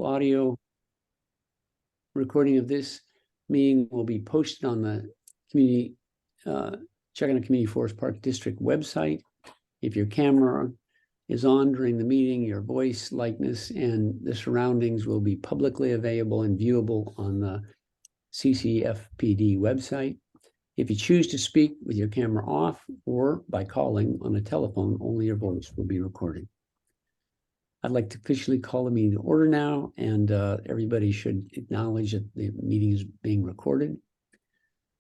audio recording of this meeting will be posted on the community Chuckanut Community Forest Park District website. If your camera is on during the meeting, your voice, likeness, and the surroundings will be publicly available and viewable on the CCFPD website. If you choose to speak with your camera off or by calling on a telephone, only your voice will be recorded. I'd like to officially call the meeting to order now, and everybody should acknowledge that the meeting is being recorded.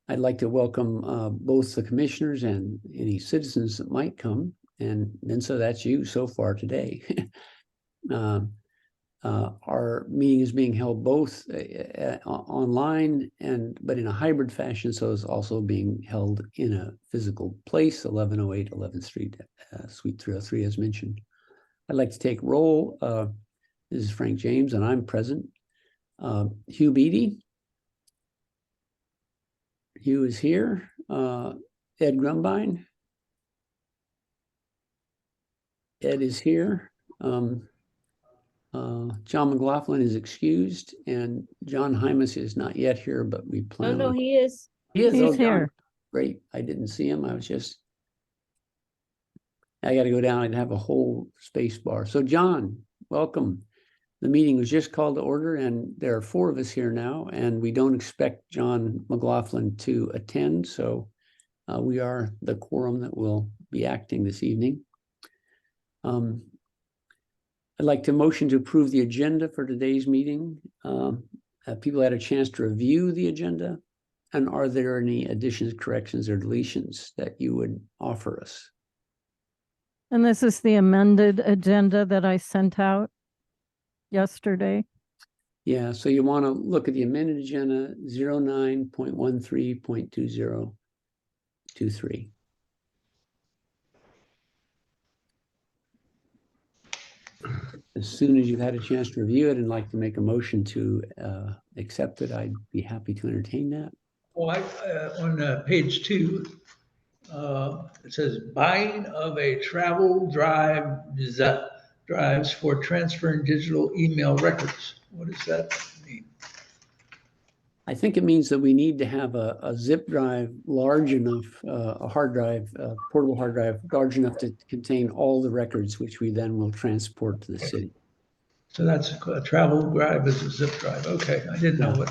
I'd like to welcome both the commissioners and any citizens that might come. And Mensa, that's you so far today. Our meeting is being held both online but in a hybrid fashion, so it's also being held in a physical place, 1108 11th Street, Suite 303, as mentioned. I'd like to take roll. This is Frank James, and I'm present. Hugh Beatty. Hugh is here. Ed Grumbine. Ed is here. John McLaughlin is excused, and John Hymas is not yet here, but we plan. Oh, no, he is. He's here. Great. I didn't see him. I got to go down and have a whole space bar. So John, welcome. The meeting was just called to order, and there are 4 of us here now, and we don't expect John McLaughlin to attend. So we are the quorum that will be acting this evening. I'd like to motion to approve the agenda for today's meeting. Have people had a chance to review the agenda? And are there any additions, corrections, or deletions that you would offer us? And this is the amended agenda that I sent out yesterday. Yeah, so you want to look at the amended agenda 09.13.2023. As soon as you've had a chance to review it and like to make a motion to accept it, I'd be happy to entertain that. Well, on page 2, it says buying of a travel drives for transferring digital email records. What does that mean? I think it means that we need to have a zip drive large enough, a hard drive, a portable hard drive large enough to contain all the records, which we then will transport to the city. So that's a travel drive is a zip drive. Okay, I didn't know what.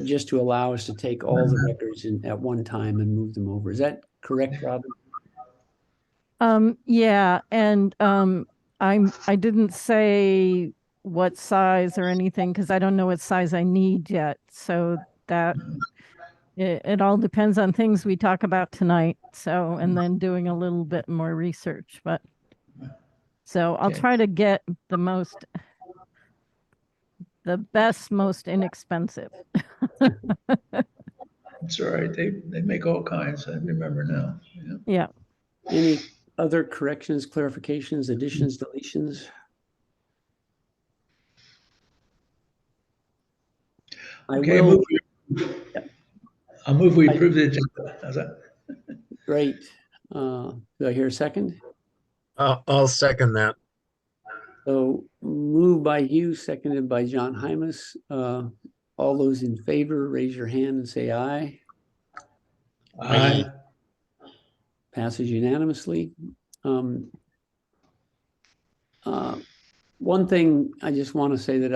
Just to allow us to take all the records at one time and move them over. Is that correct, Robin? Yeah, and I didn't say what size or anything because I don't know what size I need yet. So that it all depends on things we talk about tonight. So, and then doing a little bit more research, but so I'll try to get the best, most inexpensive. It's all right. They make all kinds. I remember now. Yeah. Any other corrections, clarifications, additions, deletions? Okay, I'll move we approve the agenda. How's that? Great. Do I hear a second? I'll second that. So moved by Hugh, seconded by John Hymas. All those in favor, raise your hand and say aye. Aye. Passes unanimously. One thing I just want to say that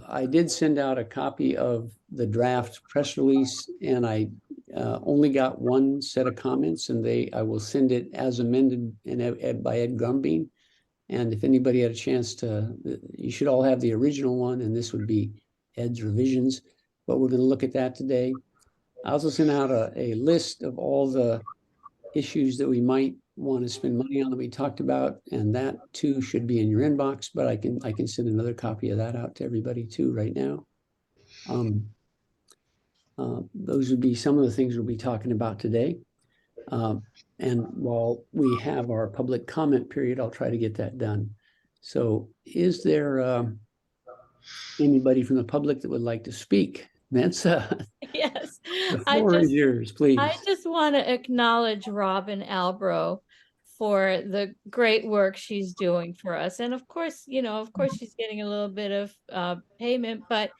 I did send out a copy of the draft press release, and I only got one set of comments, and I will send it as amended by Ed Grumbine. And if anybody had a chance you should all have the original one, and this would be Ed's revisions, but we're going to look at that today. I also sent out a list of all the issues that we might want to spend money on that we talked about, and that too should be in your inbox, but I can send another copy of that out to everybody too right now. Those would be some of the things we'll be talking about today. And while we have our public comment period, I'll try to get that done. So is there anybody from the public that would like to speak? Mensa. Yes. The floor is yours, please. I just want to acknowledge Robin Albro for the great work she's doing for us. And of course, she's getting a little bit of payment, but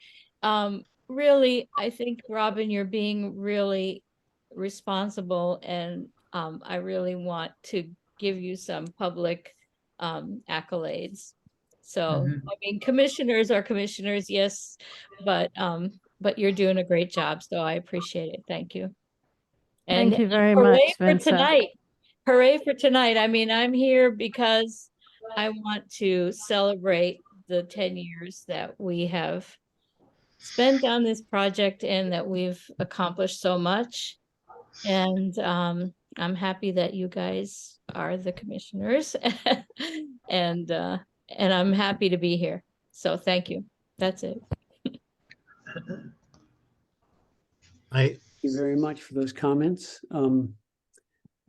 really, I think, Robin, you're being really responsible, and I really want to give you some public accolades. So, I mean, commissioners are commissioners, yes, but you're doing a great job, so I appreciate it. Thank you. And Thank you very hooray much, for Vincent. tonight. Hooray for tonight. I mean, I'm here because I want to celebrate the 10 years that we have spent on this project and that we've accomplished so much. And I'm happy that you guys are the commissioners and I'm happy to be here. So thank you. That's it. I, Thank you very much for those comments.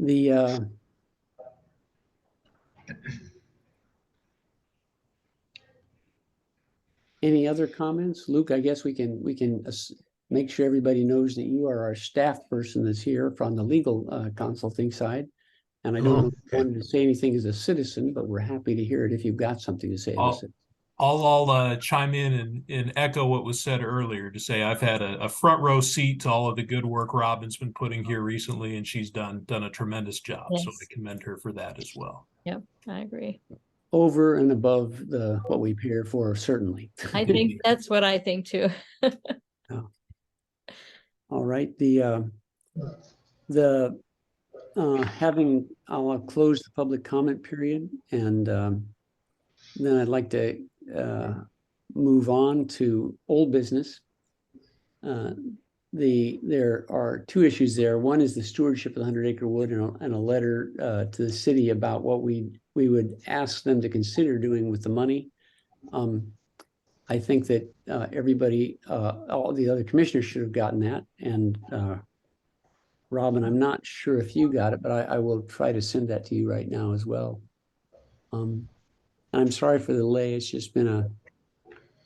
The any other comments? Luke, I guess we can make sure everybody knows that you are our staff person that's here from the legal consulting side. And I don't know if you wanted to say anything as a citizen, but we're happy to hear it if you've got something to say as a citizen. I'll chime in and echo what was said earlier to say I've had a front row seat to all of the good work Robin's been putting here recently, and she's done a tremendous job. Yes. So I commend her for that as well. Yep, I agree. Over and above what we pay her for, certainly. I think that's what I think too. All right. I'll close the public comment period, and then I'd like to move on to old business. There are two issues there. One is the stewardship of the 100-acre wood, and a letter to the city about what we would ask them to consider doing with the money. I think that everybody, all the other commissioners should have gotten that. And Robin, I'm not sure if you got it, but I will try to send that to you right now as well. I'm sorry for the delay. It's just been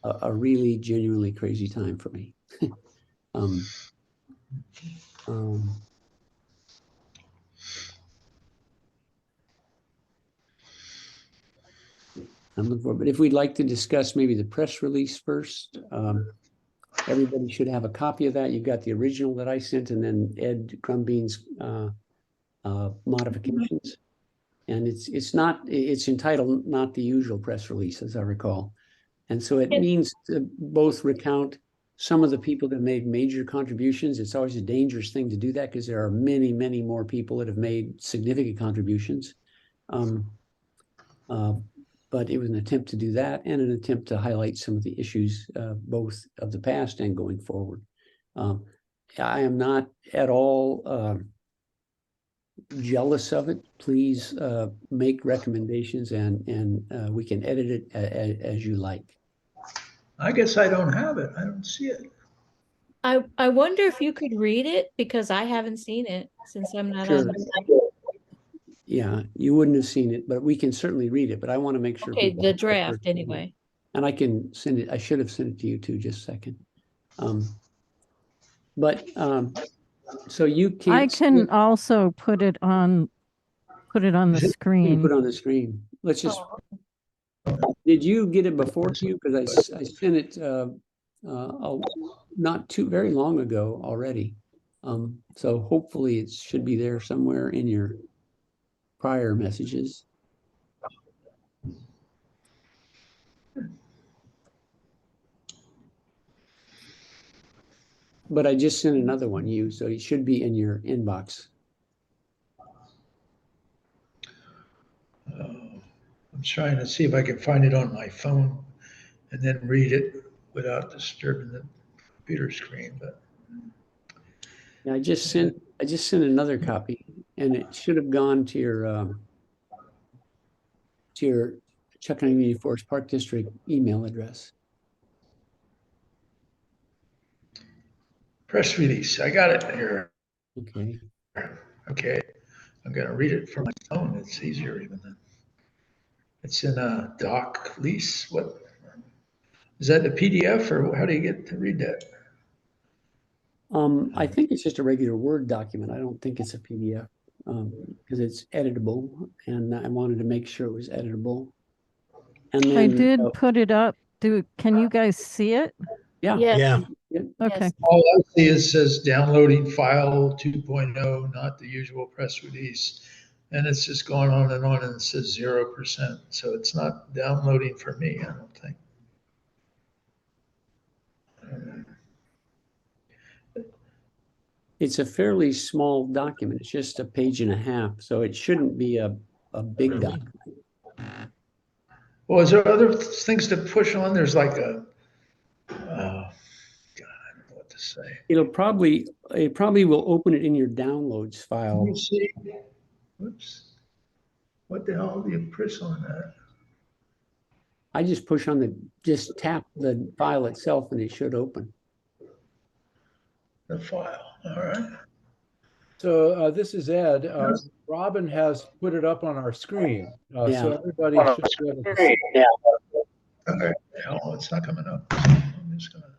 a really genuinely crazy time for me. I'm looking for, but if we'd like to discuss maybe the press release first, everybody should have a copy of that. You've got the original that I sent, and then Ed Crumbean's modifications. And it's entitled Not the Usual Press Release, as I recall. And so it means to both recount some of the people that made major contributions. It's always a dangerous thing to do that because there are many, many more people that have made significant contributions. But it was an attempt to do that and an attempt to highlight some of the issues, both of the past and going forward. I am not at all jealous of it. Please make recommendations, and we can edit it as you like. I guess I don't have it. I don't see it. I wonder if you could read it, because I haven't seen it since I'm not Sure. on the site. Yeah, you wouldn't have seen it, but we can certainly read it. But I want to make sure. Okay, people the have it draft first. anyway. And I can send it. I should have sent it to you too. Just a second. So you can't. I can also put it on the You can screen. put it on the screen. Let's just. Did you get it before you? Because I sent it not too very long ago already. So hopefully it should be there somewhere in your prior messages. But I just sent another one so it should be in your inbox. I'm trying to see if I can find it on my phone and then read it without disturbing the computer screen. But Yeah, I just sent another copy, and it should have gone to your Chuckanut Community Forest Park District email address. press release, I got it here. Okay. Okay, I'm gonna read it from my phone. It's easier even than. It's in a doc lease. What is that? The PDF, or how do you get to read that? I think it's just a regular Word document. I don't think it's a PDF. because it's editable, and I wanted to make sure it was editable. And I then, did put it up. Can you guys see it? yeah, Yeah. Okay. Yes. All I see is says downloading file 2.0, not the usual press release. And it's just going on, and it says 0%. So it's not downloading for me, I don't think. it's a fairly small document. It's just a page and a half, so it shouldn't be a big document. Well, is there other things to push on? There's like a, God, I don't know what to say. It probably will open it in your downloads Can file. you see? Whoops. What the hell do you press on that? I just just tap the file itself and it should open. The file, all right. So this is Ed. Robin has put it up on our screen, so Yeah. everybody should be able to see. Okay, hell, it's not coming up. I'm just gonna.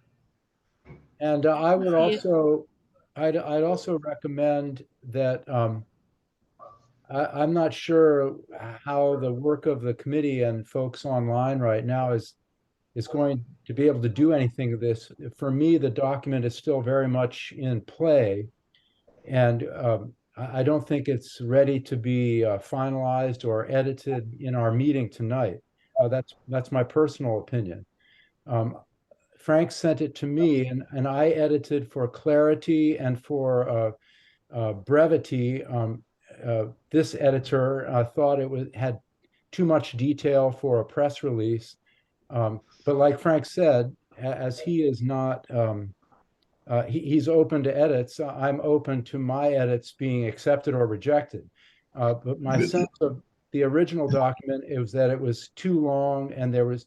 And I would also, I'd also recommend that I'm not sure how the work of the committee and folks online right now is going to be able to do anything of this. For me, the document is still very much in play, and I don't think it's ready to be finalized or edited in our meeting tonight. That's my personal opinion. Frank sent it to me, and I edited for clarity and for brevity. This editor thought it had too much detail for a press release. But like Frank said, as he is not, he's open to edits. I'm open to my edits being accepted or rejected. But my sense of the original document is that it was too long and there was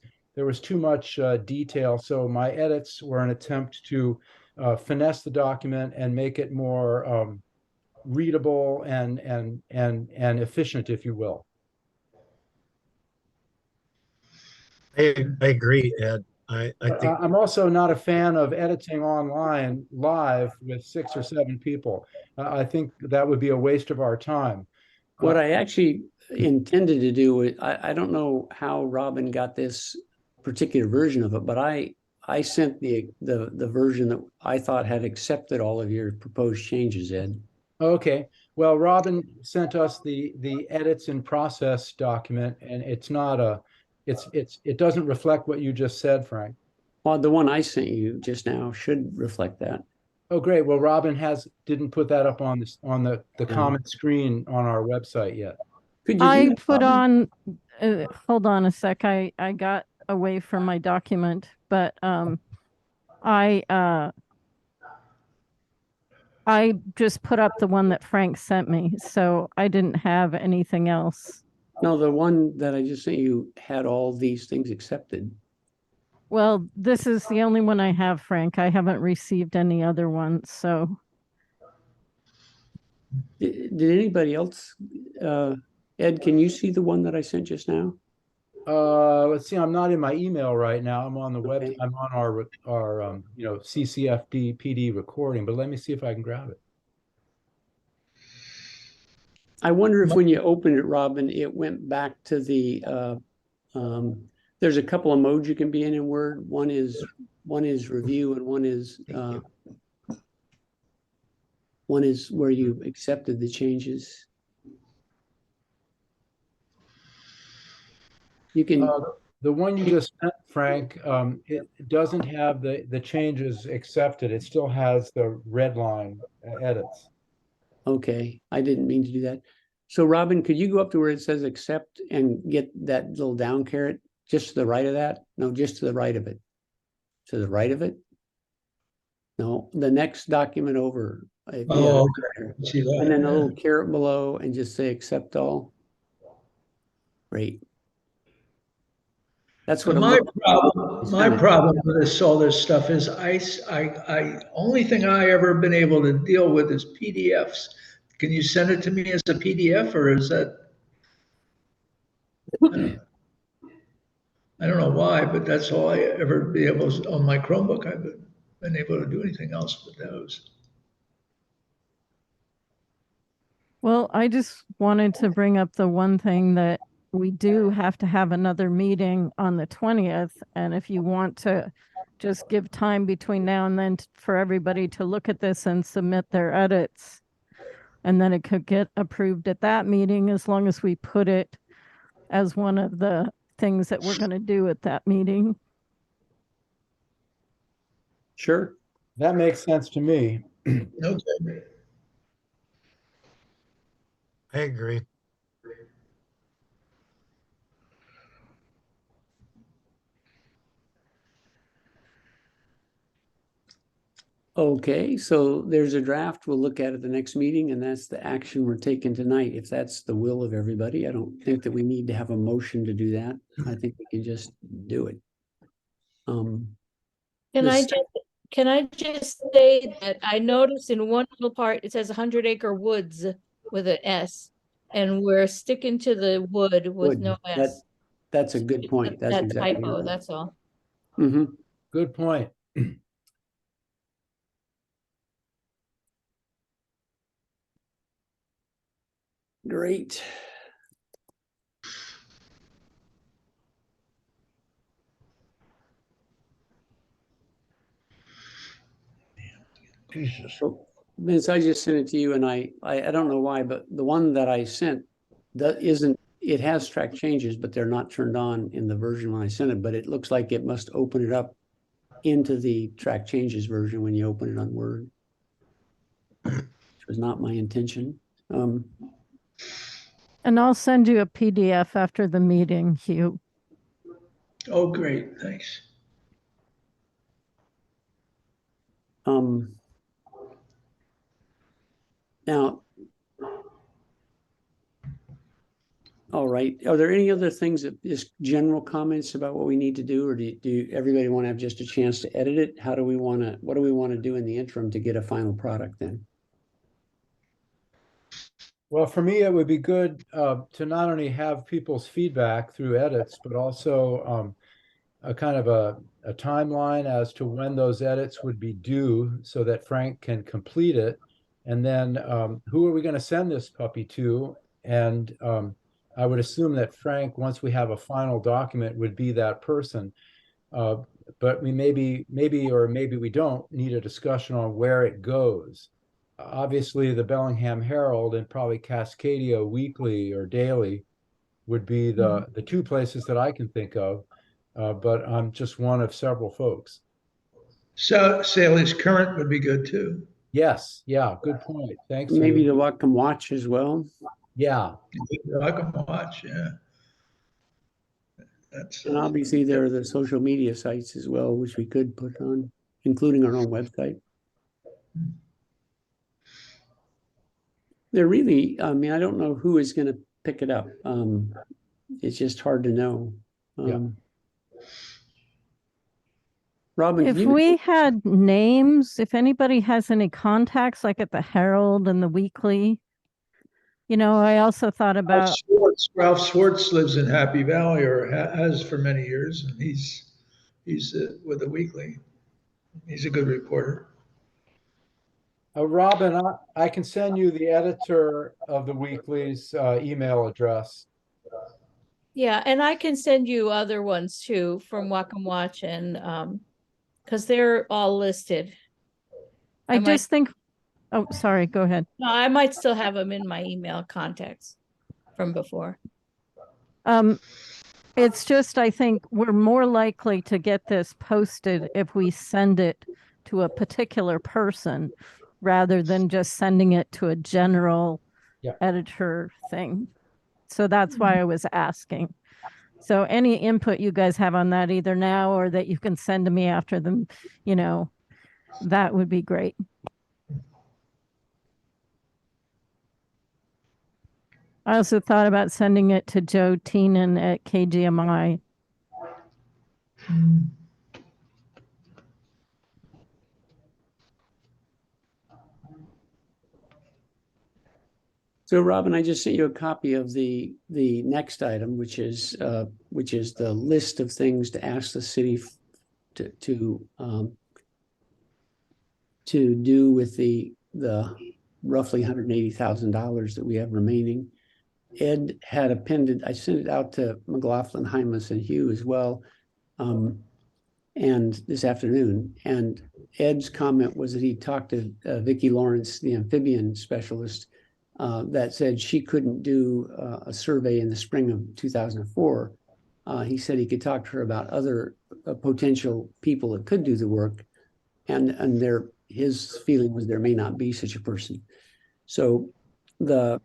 too much detail. So my edits were an attempt to finesse the document and make it more readable and efficient, if you will. I agree, Ed. I think I'm also not a fan of editing online live with 6 or 7 people. I think that would be a waste of our time. What I actually intended to do, I don't know how Robin got this particular version of it, but I sent the version that I thought had accepted all of your proposed changes, Ed. Okay. Well, Robin sent us the edits in process document, and it's not it doesn't reflect what you just said, Frank. Well, the one I sent you just now should reflect that. Oh, great. Well, Robin didn't put that up on the common screen on our website yet. Could you I do that, put Robin? on, hold on a sec. I got away from my document, but I just put up the one that Frank sent me, so I didn't have anything else. No, the one that I just sent you had all these things accepted. Well, this is the only one I have, Frank. I haven't received any other ones, so. Did anybody else, Ed, can you see the one that I sent just now? Let's see. I'm not in my email right now. I'm on the web. Okay. I'm on our CCFD PD recording. But let me see if I can grab it. I wonder if when you opened it, Robin, it went back to the, there's a couple of modes you can be in Word. One is review, and one is where you accepted the changes. You can, The one you just sent, Frank, it doesn't have the changes accepted. It still has the red line edits. okay, I didn't mean to do that. So Robin, could you go up to where it says accept and get that little down caret just to the right of that? No, just to the right of it. To the right of it? No, the next document over. Oh, okay. See that? And then a little caret below and just say accept all. Great. That's what My problem with all this stuff is I only thing I ever been able to deal with is PDFs. Can you send it to me as a PDF, or is that? I don't know why, but that's all I ever be able to, on my Chromebook. I've been able to do anything else with those. Well, I just wanted to bring up the one thing that we do have to have another meeting on the 20th. And if you want to just give time between now and then for everybody to look at this and submit their edits, and then it could get approved at that meeting as long as we put it as one of the things that we're going to do at that meeting. Sure. That makes sense to me. Okay. I agree. Okay, so there's a draft. We'll look at the next meeting, and that's the action we're taking tonight. If that's the will of everybody, I don't think that we need to have a motion to do that. I think we can just do it. Can The I sec- just, can I just say that I noticed in one little part, it says 100-acre woods with an S, and we're sticking to the wood with Wood. no That- S. That's a good point. That's That exactly typo, right. that's all. Mhm. Good point. Great. Jesus. So, Vince, I just sent it to you, and I don't know why, but the one that I sent, that isn't, it has track changes, but they're not turned on in the version when I sent it, but it looks like it must open it up into the track changes version when you open it on Word. Which was not my intention. And I'll send you a PDF after the meeting, Hugh. Oh, great, thanks. Now, all right, are there any other things that just general comments about what we need to do, or do everybody want to have just a chance to edit it? How do we want to, what do we want to do in the interim to get a final product then? Well, for me, it would be good to not only have people's feedback through edits, but also a kind of a timeline as to when those edits would be due so that Frank can complete it. And then who are we going to send this puppy to? And I would assume that Frank, once we have a final document, would be that person. But we maybe we don't need a discussion on where it goes. Obviously, the Bellingham Herald and probably Cascadia Weekly or Daily would be the two places that I can think of. But I'm just one of several folks. So Sally's Current would be good too. Yes, yeah, good point. Thanks. Maybe Hugh. the Whatcom Watch as well. Yeah, I can watch, yeah. That's And obviously there are the social media sites as well, which we could put on, including our own website. They're really, I mean, I don't know who is going to pick it up. It's just hard to know. Yeah. Robin, If we had names, if anybody has any contacts, like at the Herald and the Weekly, you know, I also thought about, Ralph Schwartz lives in Happy Valley, or has for many years, and he's with the Weekly. He's a good reporter. Robin, I can send you the editor of the Weekly's email address. Yeah, and I can send you other ones too from Wacom Watch, and because they're all listed. I just think, oh, sorry, go ahead. No, I might still have them in my email contacts from before. It's just, I think we're more likely to get this posted if we send it to a particular person rather than just sending it to a general editor thing. So that's why I was asking. So any input you guys have on that, either now or that you can send to me after them, you know, that would be great. I also thought about sending it to Joe Teenan at KGMI. So Robin, I just sent you a copy of the next item, which is the list of things to ask the city to do with the roughly $180,000 that we have remaining. Ed had appended, I sent it out to McLaughlin, Hymas, and Hugh as well, and this afternoon. And Ed's comment was that he talked to Vicki Lawrence, the amphibian specialist, that said she couldn't do a survey in the spring of 2004. He said he could talk to her about other potential people that could do the work, and his feeling was there may not be such a person. So the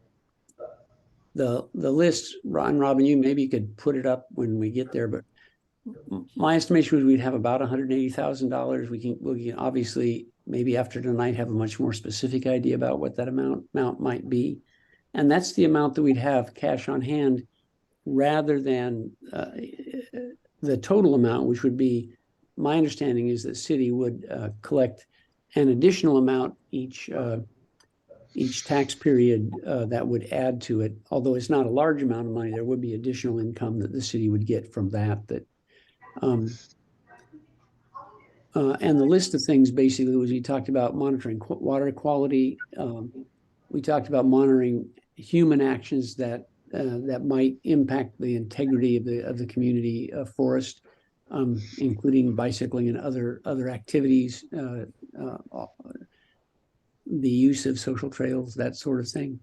list, Ron, Robin, you maybe could put it up when we get there, but my estimation was we'd have about $180,000. We can obviously maybe after tonight have a much more specific idea about what that amount might be, and that's the amount that we'd have cash on hand, rather than the total amount, which would be, my understanding is that city would collect an additional amount each tax period that would add to it. Although it's not a large amount of money, there would be additional income that the city would get from that. And the list of things basically was, we talked about monitoring water quality. We talked about monitoring human actions that might impact the integrity of the community forest, including bicycling and other activities, the use of social trails, that sort of thing.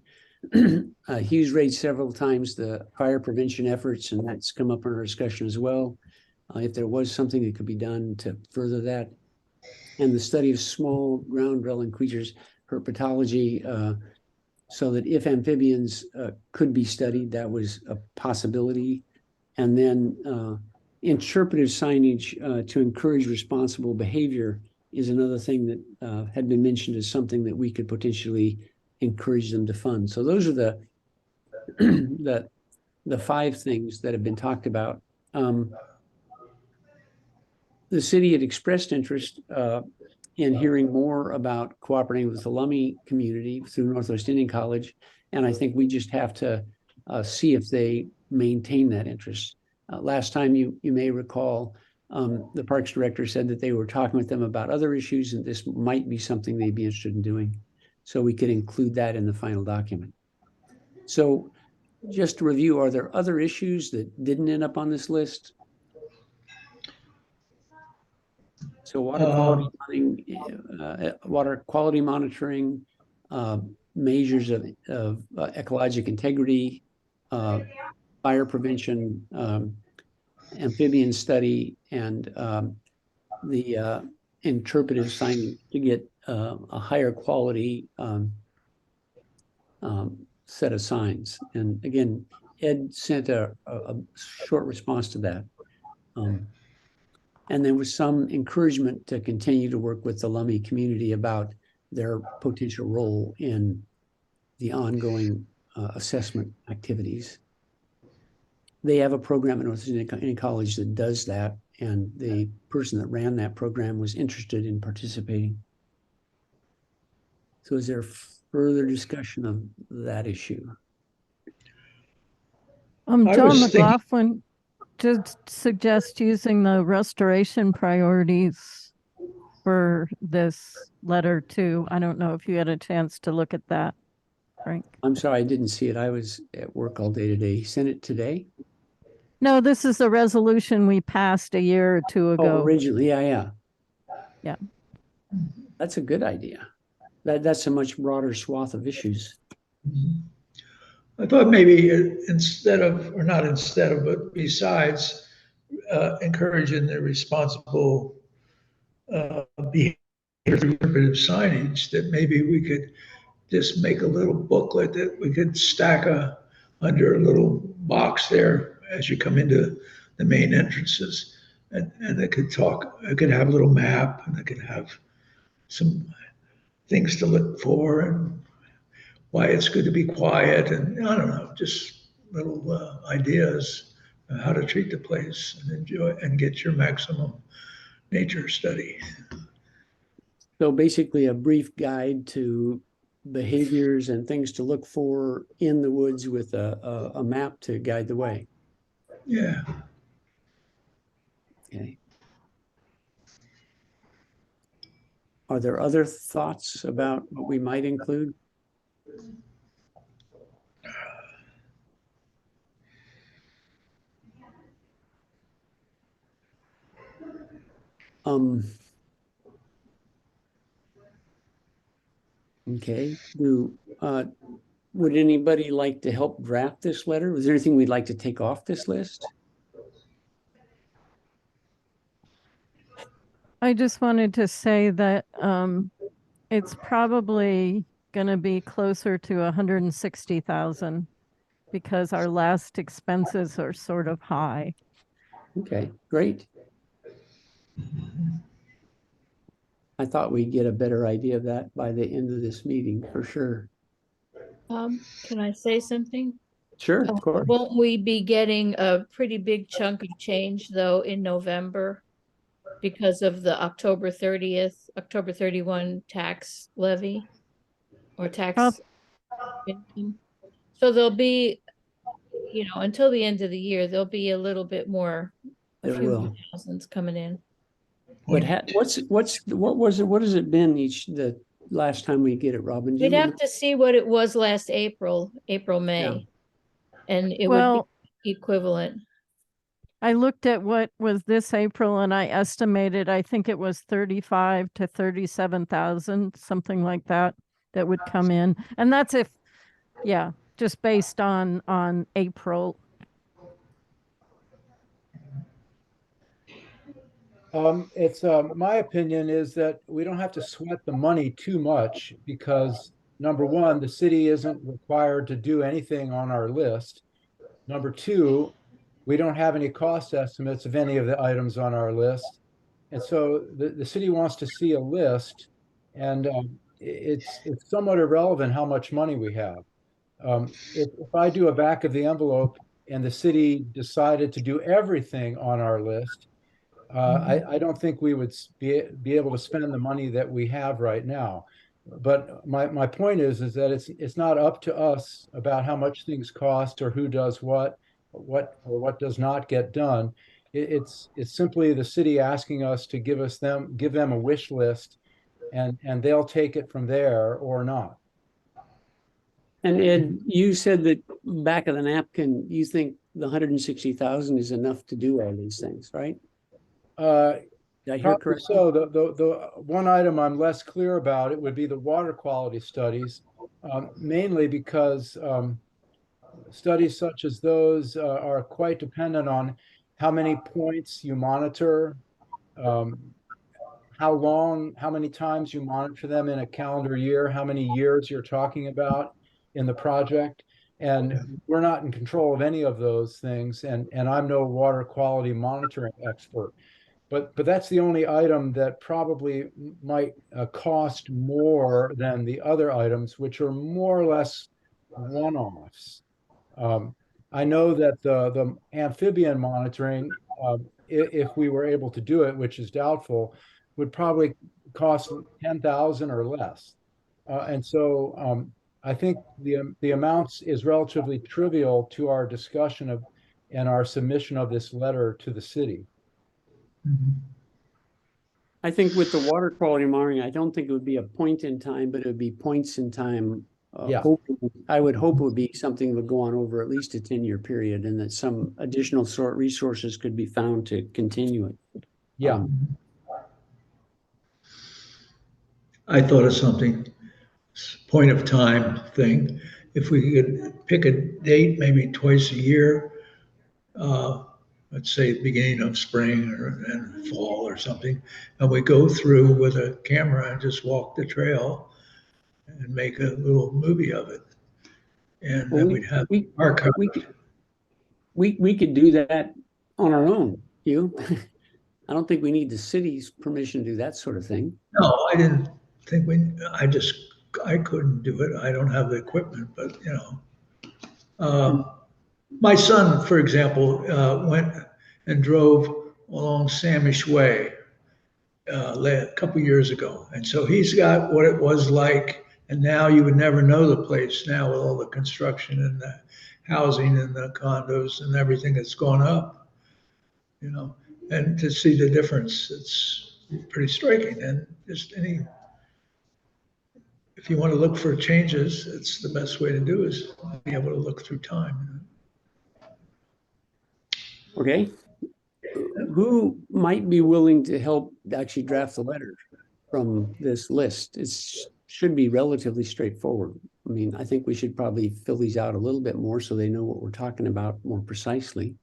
Hugh's raised several times the fire prevention efforts, and that's come up in our discussion as well. If there was something that could be done to further that. And the study of small ground-dwelling creatures, herpetology, so that if amphibians could be studied, that was a possibility. And then interpretive signage to encourage responsible behavior is another thing that had been mentioned as something that we could potentially encourage them to fund. So those are the five things that have been talked about. The city had expressed interest in hearing more about cooperating with the Lummi community through Northwest Indian College, and I think we just have to see if they maintain that interest. Last time, you may recall, the Parks Director said that they were talking with them about other issues, and this might be something they'd be interested in doing. So we could include that in the final document. So just to review, are there other issues that didn't end up on this list? So water quality monitoring, measures of ecologic integrity, fire prevention, amphibian study, and the interpretive signage to get a higher quality set of signs. And again, Ed sent a short response to that. And there was some encouragement to continue to work with the Lummi community about their potential role in the ongoing assessment activities. They have a program at Northwest Indian College that does that, and the person that ran that program was interested in participating. So is there further discussion of that issue? John McLaughlin did suggest using the restoration priorities for this letter too. I don't know if you had a chance to look at that, Frank. I'm sorry, I didn't see it. I was at work all day today. He sent it today? No, this is a resolution we passed a year or two ago. Oh, originally, yeah. Yeah. That's a good idea. That's a much broader swath of issues. I thought maybe but besides encouraging the responsible behavior through interpretive signage, that maybe we could just make a little booklet that we could stack under a little box there as you come into the main entrances. And it could have a little map, and it could have some things to look for, and why it's good to be quiet, and I don't know, just little ideas of how to treat the place and enjoy and get your maximum nature study. So basically a brief guide to behaviors and things to look for in the woods with a map to guide the way. Yeah. Okay. Are there other thoughts about what we might include? Um, okay, would anybody like to help draft this letter? Was there anything we'd like to take off this list? I just wanted to say that it's probably going to be closer to 160,000 because our last expenses are sort of high. Okay, great. I thought we'd get a better idea of that by the end of this meeting, for sure. Can I say something? Sure, of course. Won't we be getting a pretty big chunk of change though in November because of the October 30th, October 31 tax levy or tax income? So there'll be, until the end of the year, there'll be a little bit more, a There few will. thousands coming in. What has it been the last time we get it, Robin? Do you We'd have remember? to see what it was last April, May, and it would Well, be equivalent. I looked at what was this April and I estimated, I think it was 35 to 37,000, something like that, that would come in. And that's just based on April. It's my opinion is that we don't have to sweat the money too much because number one, the city isn't required to do anything on our list. Number two, we don't have any cost estimates of any of the items on our list. And so the city wants to see a list, and it's somewhat irrelevant how much money we have. If I do a back of the envelope and the city decided to do everything on our list, I don't think we would be able to spend the money that we have right now. But my point is that it's not up to us about how much things cost or who does what does not get done. It's simply the city asking us to give them a wish list, and they'll take it from there or not. And Ed, you said that back of the napkin, you think the 160,000 is enough to do all these things, right? Did I hear Probably correctly? so. The one item I'm less clear about, it would be the water quality studies, mainly because studies such as those are quite dependent on how many points you monitor, um, how many times you monitor them in a calendar year, how many years you're talking about in the project. And we're not in control of any of those things. And I'm no water quality monitoring expert. But that's the only item that probably might cost more than the other items, which are more or less one-offs. I know that the amphibian monitoring, if we were able to do it, which is doubtful, would probably cost 10,000 or less. And so I think the amounts is relatively trivial to our discussion of and our submission of this letter to the city. I think with the water quality monitoring, I don't think it would be a point in time, but it would be points in time. Yeah. I would hope it would be something that would go on over at least a 10-year period, and that some additional resources could be found to continue it. Yeah. I thought of something, point of time thing. If we could pick a date, maybe twice a year, let's say beginning of spring and fall or something, and we go through with a camera and just walk the trail and make a little movie of it. And Well, then we- we'd have we- archive. We could do that on our own. I don't think we need the city's permission to do that sort of thing. No, I didn't think I couldn't do it. I don't have the equipment, but my son, for example, went and drove along Samish Way a couple years ago. And so he's got what it was like. And now you would never know the place now with all the construction and the housing and the condos and everything that's gone up, and to see the difference, it's pretty striking. And just if you want to look for changes, it's the best way to do is be able to look through time. Okay. Who might be willing to help actually draft the letter from this list? It should be relatively straightforward. I mean, I think we should probably fill these out a little bit more so they know what we're talking about more precisely.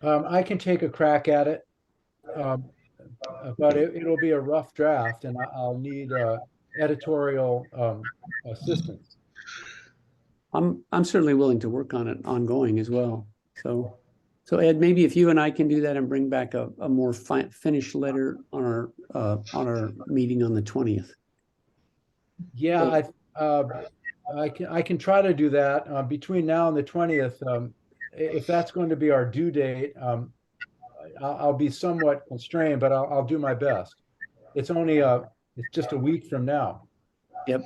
I can take a crack at it, but it'll be a rough draft, and I'll need editorial assistance. I'm certainly willing to work on it ongoing as well. So Ed, maybe if you and I can do that and bring back a more finished letter on our meeting on the 20th. Yeah, I can try to do that between now and the 20th. If that's going to be our due date, I'll be somewhat constrained, but I'll do my best. It's only it's just a week from now. Yep.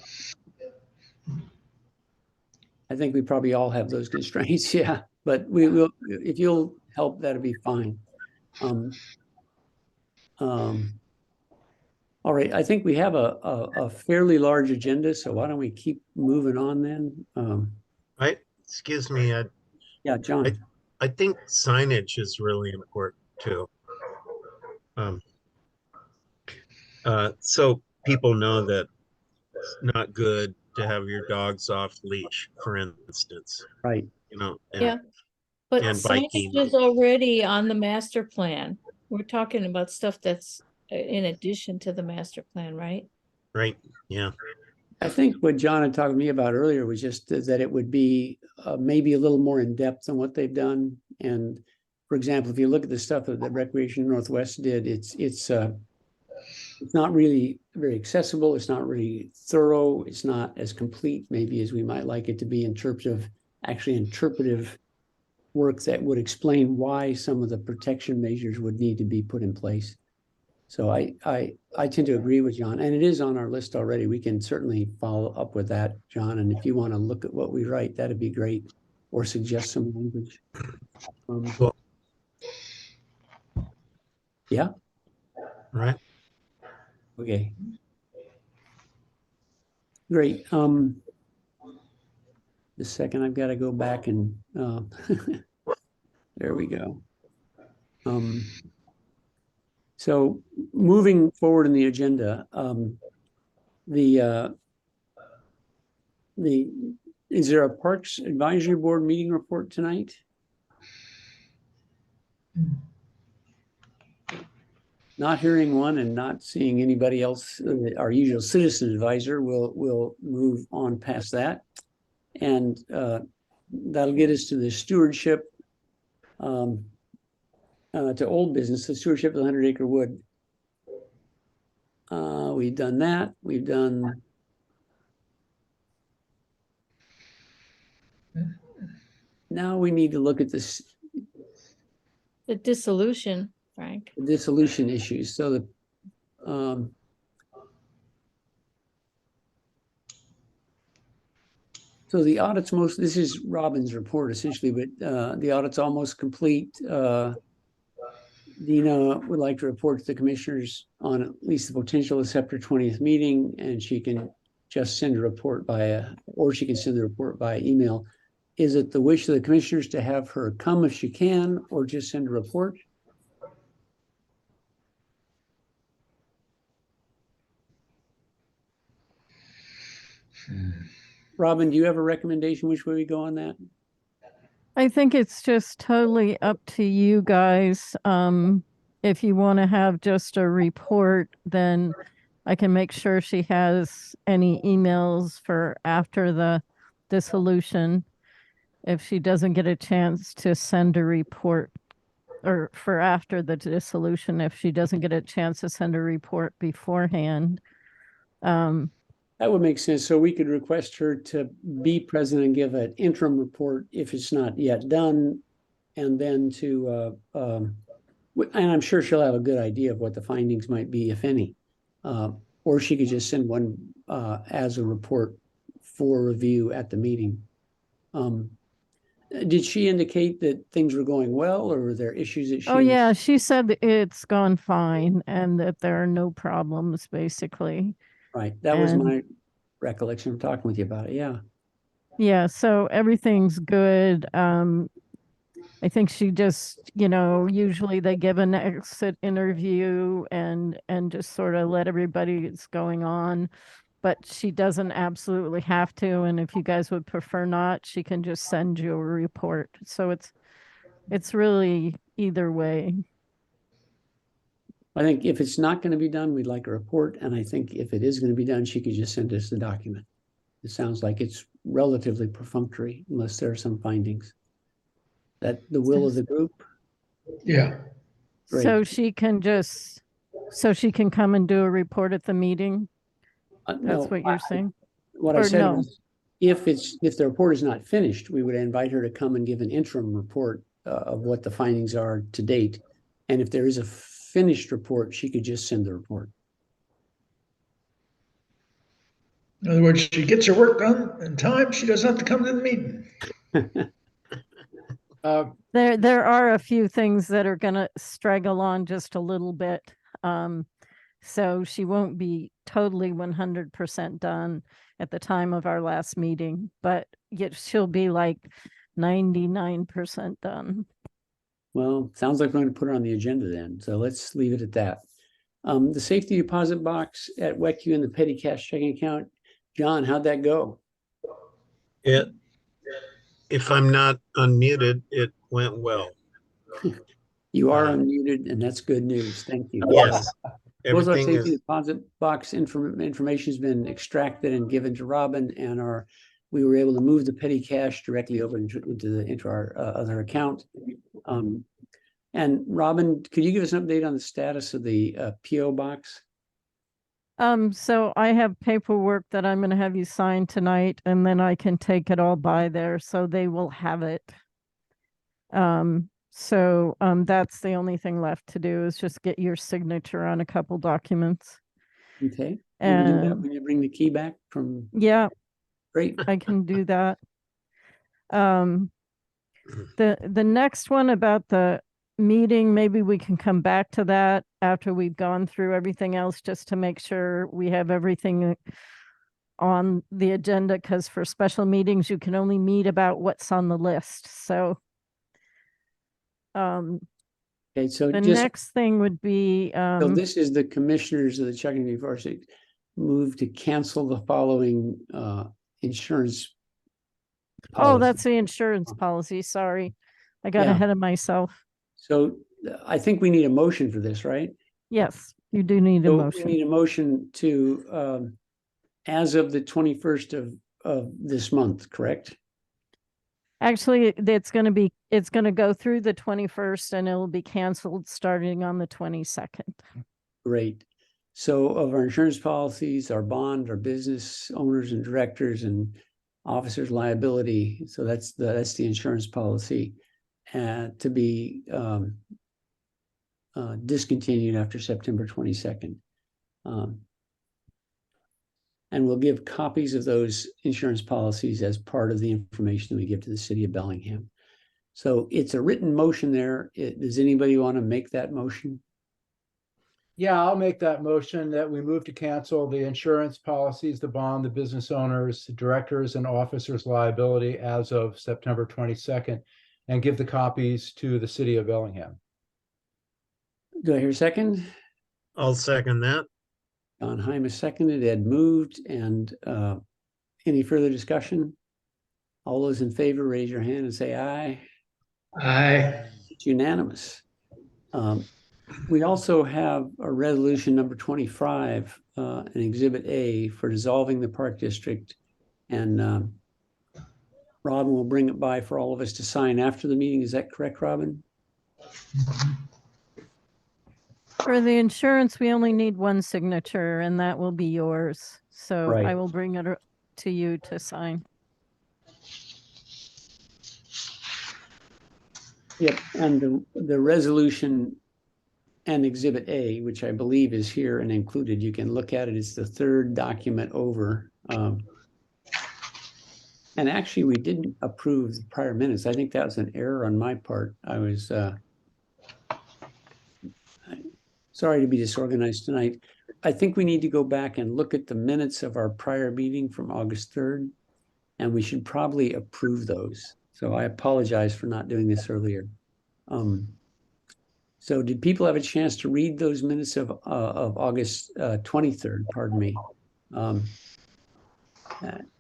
I think we probably all have those constraints, yeah. But we will, if you'll help, that'll be fine. All right, I think we have a fairly large agenda, so why don't we keep moving on then? Excuse me, Yeah, John. I think signage is really important too. So people know that it's not good to have your dogs off leash, for instance. Right. You know, Yeah. But and signage biking. is already on the master plan. We're talking about stuff that's in addition to the master plan, right? Right. Yeah. I think what John had talked to me about earlier was just that it would be maybe a little more in depth than what they've done. And for example, if you look at the stuff that the Recreation Northwest did, it's not really very accessible. It's not really thorough. It's not as complete maybe as we might like it to be in terms of actually interpretive work that would explain why some of the protection measures would need to be put in place. So I tend to agree with John, and it is on our list already. We can certainly follow up with that, John. And if you want to look at what we write, that'd be great, or suggest some language. Cool. Yeah. Right. Okay. Great. The second I've got to go back and there we go. So moving forward in the agenda, is there a Parks Advisory Board meeting report tonight? Not hearing one and not seeing anybody else, our usual citizen advisor, we'll move on past that. And that'll get us to the stewardship, to old business, the stewardship of the 100-acre wood. We've done that. We've done. Now we need to look at this. The dissolution, Frank. The dissolution issues. So the audit's this is Robin's report essentially, but the audit's almost complete. Dina would like to report to the commissioners on at least the potential of September 20th meeting, and she can just send a report or she can send the report by email. Is it the wish of the commissioners to have her come if she can, or just send a report? Robin, do you have a recommendation which way we go on that? I think it's just totally up to you guys. If you want to have just a report, then I can make sure she has any emails for after the dissolution. If she doesn't get a chance to send a report, or for after the dissolution, if she doesn't get a chance to send a report beforehand. That would make sense. So we could request her to be present and give an interim report if it's not yet done, and then and I'm sure she'll have a good idea of what the findings might be, if any. Or she could just send one as a report for review at the meeting. Did she indicate that things were going well, or were there issues that she? Oh yeah, she said that it's gone fine and that there are no problems basically. Right, that was And my recollection of talking with you about it, yeah. yeah, so everything's good. I think she just, usually they give an exit interview and just sort of let everybody that's going on, but she doesn't absolutely have to. And if you guys would prefer not, she can just send you a report. So it's really either way. I think if it's not going to be done, we'd like a report. And I think if it is going to be done, she could just send us the document. It sounds like it's relatively perfunctory unless there are some findings. That the will of the group. Yeah. Great. So she can come and do a report at the meeting. That's No, what you're saying? what I Or said no? was, if the report is not finished, we would invite her to come and give an interim report of what the findings are to date. And if there is a finished report, she could just send the report. In other words, she gets her work done in time. She doesn't have to come to the meeting. There are a few things that are gonna straggle on just a little bit. So she won't be totally 100% done at the time of our last meeting, but yet she'll be like 99% done. Well, sounds like we're going to put her on the agenda then. So let's leave it at that. The safety deposit box at WECU and the petty cash checking account. John, how'd that go? If I'm not unmuted, it went well. You are unmuted, and that's good news. Thank you. Yes, Both our everything safety is, deposit box information has been extracted and given to Robin, and we were able to move the petty cash directly over into our other account. And Robin, could you give us an update on the status of the PO box? So I have paperwork that I'm gonna have you sign tonight, and then I can take it all by there, so they will have it. That's the only thing left to do is just get your signature on a couple documents. Okay, you can do that And when you bring the key back from. yeah, Great. I can do that. The next one about the meeting, maybe we can come back to that after we've gone through everything else, just to make sure we have everything on the agenda, because for special meetings, you can only meet about what's on the list. So Okay, so the just next thing would be so this is the commissioners of the Chuckanut University move to cancel the following insurance policy. Oh, that's the insurance policy. Sorry, I got ahead of myself. So I think we need a motion for this, right? Yes, you do need a So motion. we need a motion to, as of the 21st of this month, correct? Actually, it's going to go through the 21st and it'll be canceled starting on the 22nd. Great. So of our insurance policies, our bond, our business owners and directors and officers liability. So that's the insurance policy to be discontinued after September 22nd. And we'll give copies of those insurance policies as part of the information that we give to the city of Bellingham. So it's a written motion there. Does anybody want to make that motion? Yeah, I'll make that motion that we move to cancel the insurance policies, the bond, the business owners, directors and officers liability as of September 22nd, and give the copies to the city of Bellingham. Do I hear a second? I'll second that. Don Heim is seconded, Ed moved, and any further discussion? All those in favor, raise your hand and say aye. Aye. It's unanimous. We also have a resolution number 25, an exhibit A for dissolving the park district. And Robin will bring it by for all of us to sign after the meeting. Is that correct, Robin? For the insurance, we only need one signature, and that will be yours. So Right. I will bring it to you to sign. Yep, and the resolution and exhibit A, which I believe is here and included, you can look at it. It's the third document over. And actually, we didn't approve the prior minutes. I think that was an error on my part. I was sorry to be disorganized tonight. I think we need to go back and look at the minutes of our prior meeting from August 3rd, and we should probably approve those. So I apologize for not doing this earlier. So did people have a chance to read those minutes of August 23rd, pardon me?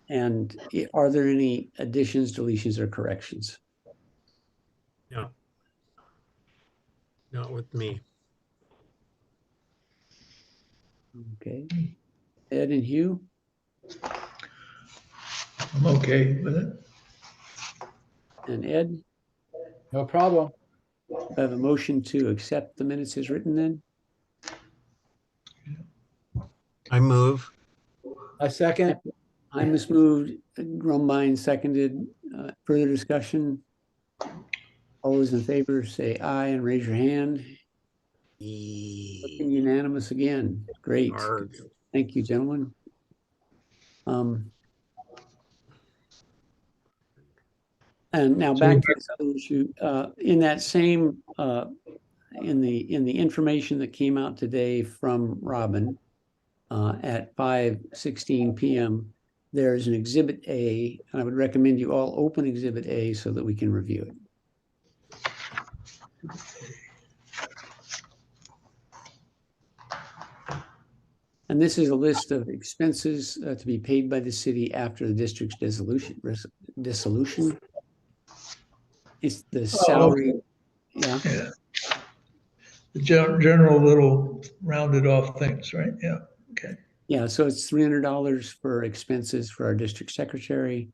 And are there any additions, deletions, or corrections? No. Not with me. Okay. Ed and Hugh? I'm okay with it. And Ed? No problem. I have a motion to accept the minutes as written then? I move. I second. Imus moved, Grumbein seconded. Further discussion? All those in favor say aye and raise your hand. Looking unanimous again. Great. Arg. Thank you, gentlemen. And now back to this other issue. In that same in the information that came out today from Robin at 5:16 p.m., there's an Exhibit A, and I would recommend you all open Exhibit A so that we can review it. And this is a list of expenses to be paid by the city after the district's dissolution. It's the salary. Yeah. Yeah. The general little rounded off things, right? Yeah. Okay. Yeah. So it's $300 for expenses for our district secretary,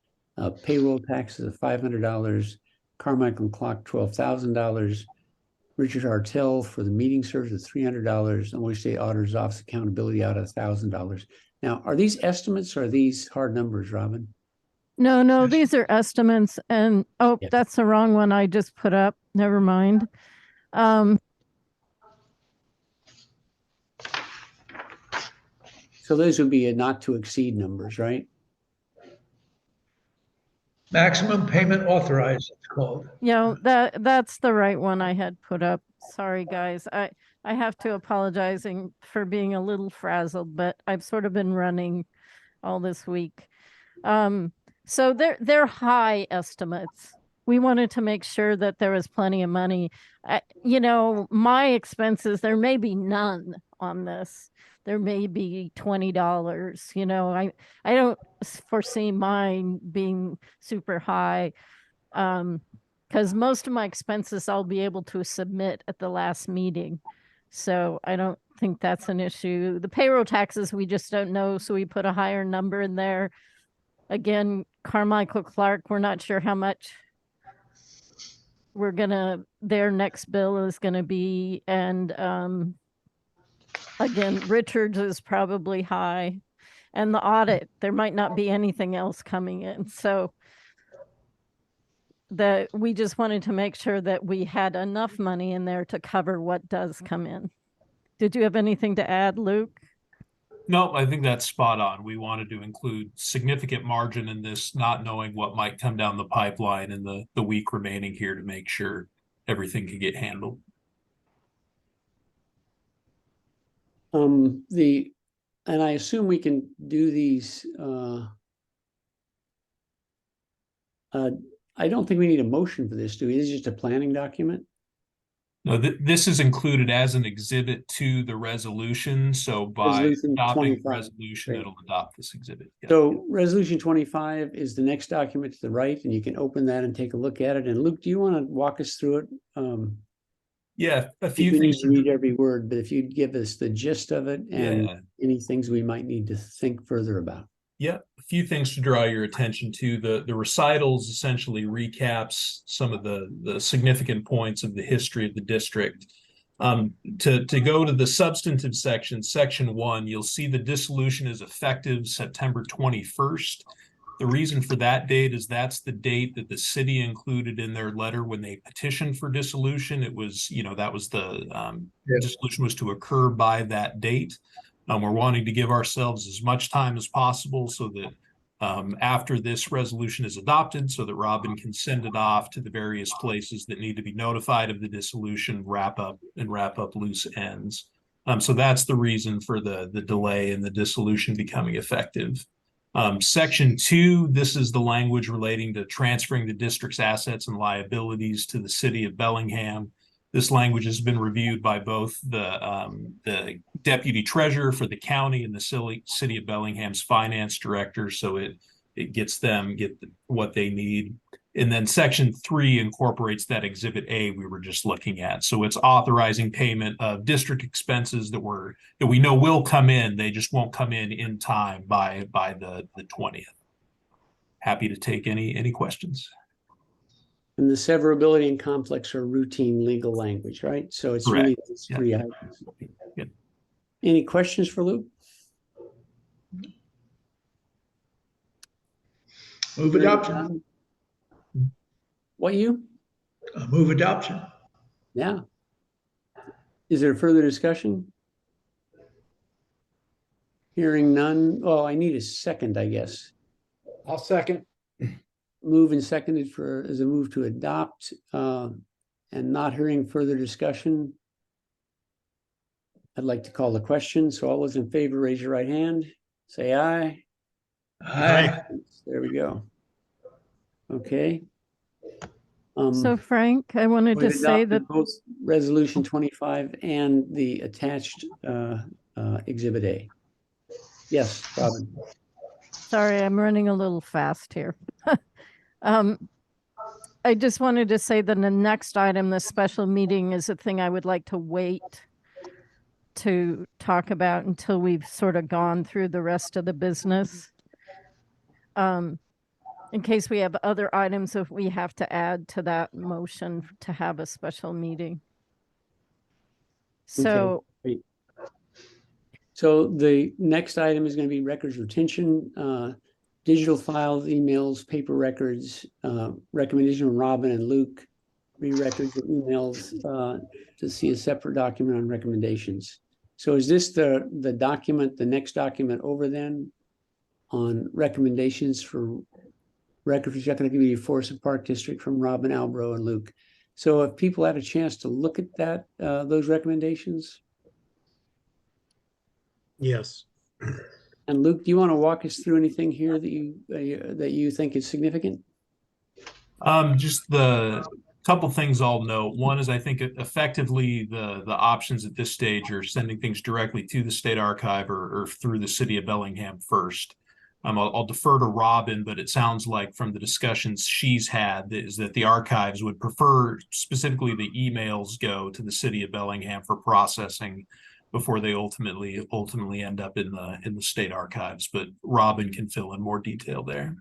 payroll taxes of $500, Carmichael and Clock $12,000, Richard Hartel for the meeting service of $300, and Ocean State Auditor's Office accountability out of $1,000. Now, are these estimates or are these hard numbers, Robin? No, these are estimates. And oh, Yes. that's the wrong one I just put up. Never mind. So those would be a not to exceed numbers, right? Maximum payment authorized, it's called. That's the right one I had put up. Sorry, guys. I have to apologize for being a little frazzled, but I've sort of been running all this week. So they're high estimates. We wanted to make sure that there was plenty of money. My expenses, there may be none on this. There may be $20. I don't foresee mine being super high because most of my expenses I'll be able to submit at the last meeting. So I don't think that's an issue. The payroll taxes, we just don't know. So we put a higher number in there. Again, Carmichael Clark, we're not sure how much their next bill is going to be. And again, Richards is probably high. And the audit, there might not be anything else coming in. So that we just wanted to make sure that we had enough money in there to cover what does come in. Did you have anything to add, Luke? No, I think that's spot on. We wanted to include significant margin in this, not knowing what might come down the pipeline in the week remaining here to make sure everything can get handled. And I assume we can do these. I don't think we need a motion for this, do we? This is just a planning document. No, this is included as an exhibit to the resolution. So by Resolution adopting the 25. resolution, Great. it'll adopt this exhibit. Yeah. So resolution 25 is the next document to the right, and you can open that and take a look at it. And Luke, do you want to walk us through it? Yeah, a I few think we need things to read every word, but if you'd give us the gist of it and Yeah. any things we might need to think further about. Yeah, a few things to draw your attention to. The recitals essentially recaps some of the significant points of the history of the district. To go to the substantive section 1, you'll see the dissolution is effective September 21st. The reason for that date is that's the date that the city included in their letter when they petitioned for dissolution. It was, that was the dissolution was to occur by that date. We're wanting to give ourselves as much time as possible so that after this resolution is adopted so that Robin can send it off to the various places that need to be notified of the dissolution, wrap up loose ends. So that's the reason for the delay in the dissolution becoming effective. Section 2, this is the language relating to transferring the district's assets and liabilities to the city of Bellingham. This language has been reviewed by both the deputy treasurer for the county and the city of Bellingham's finance director, so it gets them what they need. And then section 3 incorporates that exhibit A we were just looking at. So it's authorizing payment of district expenses that we know will come in. They just won't come in time by the 20th. Happy to take any questions. And the severability and conflicts are routine legal language, right? So it's Correct. really these Yeah. 3 items. Good. Any questions for Luke? Move adoption. What you? Move adoption. Yeah. Is there further discussion? Hearing none. Oh, I need a second, I guess. I'll second. Move and seconded as a move to adopt, and not hearing further discussion. I'd like to call the question. So all those in favor, raise your right hand. Say aye. Aye. There we go. Okay. So Frank, I wanted to we've say adopted that, both resolution 25 and the attached exhibit A. Yes, Robin. sorry, I'm running a little fast here. I just wanted to say that the next item, the special meeting, is a thing I would like to wait to talk about until we've sort of gone through the rest of the business. In case we have other items if we have to add to that motion to have a special meeting. So, Okay, great. So the next item is going to be records retention, digital files, emails, paper records, recommendation from Robin and Luke, records and emails to see a separate document on recommendations. So is this the document, the next document over then on recommendations for records for Chuckanut Community Forest and Park District from Robin, Albro, and Luke? So if people had a chance to look at that, those recommendations. Yes. And Luke, do you want to walk us through anything here that you think is significant? Just the couple things I'll note. One is I think effectively the options at this stage are sending things directly to the state archive or through the city of Bellingham first. I'll defer to Robin, but it sounds like from the discussions she's had is that the archives would prefer specifically the emails go to the city of Bellingham for processing before they ultimately end up in the state archives. But Robin can fill in more detail there.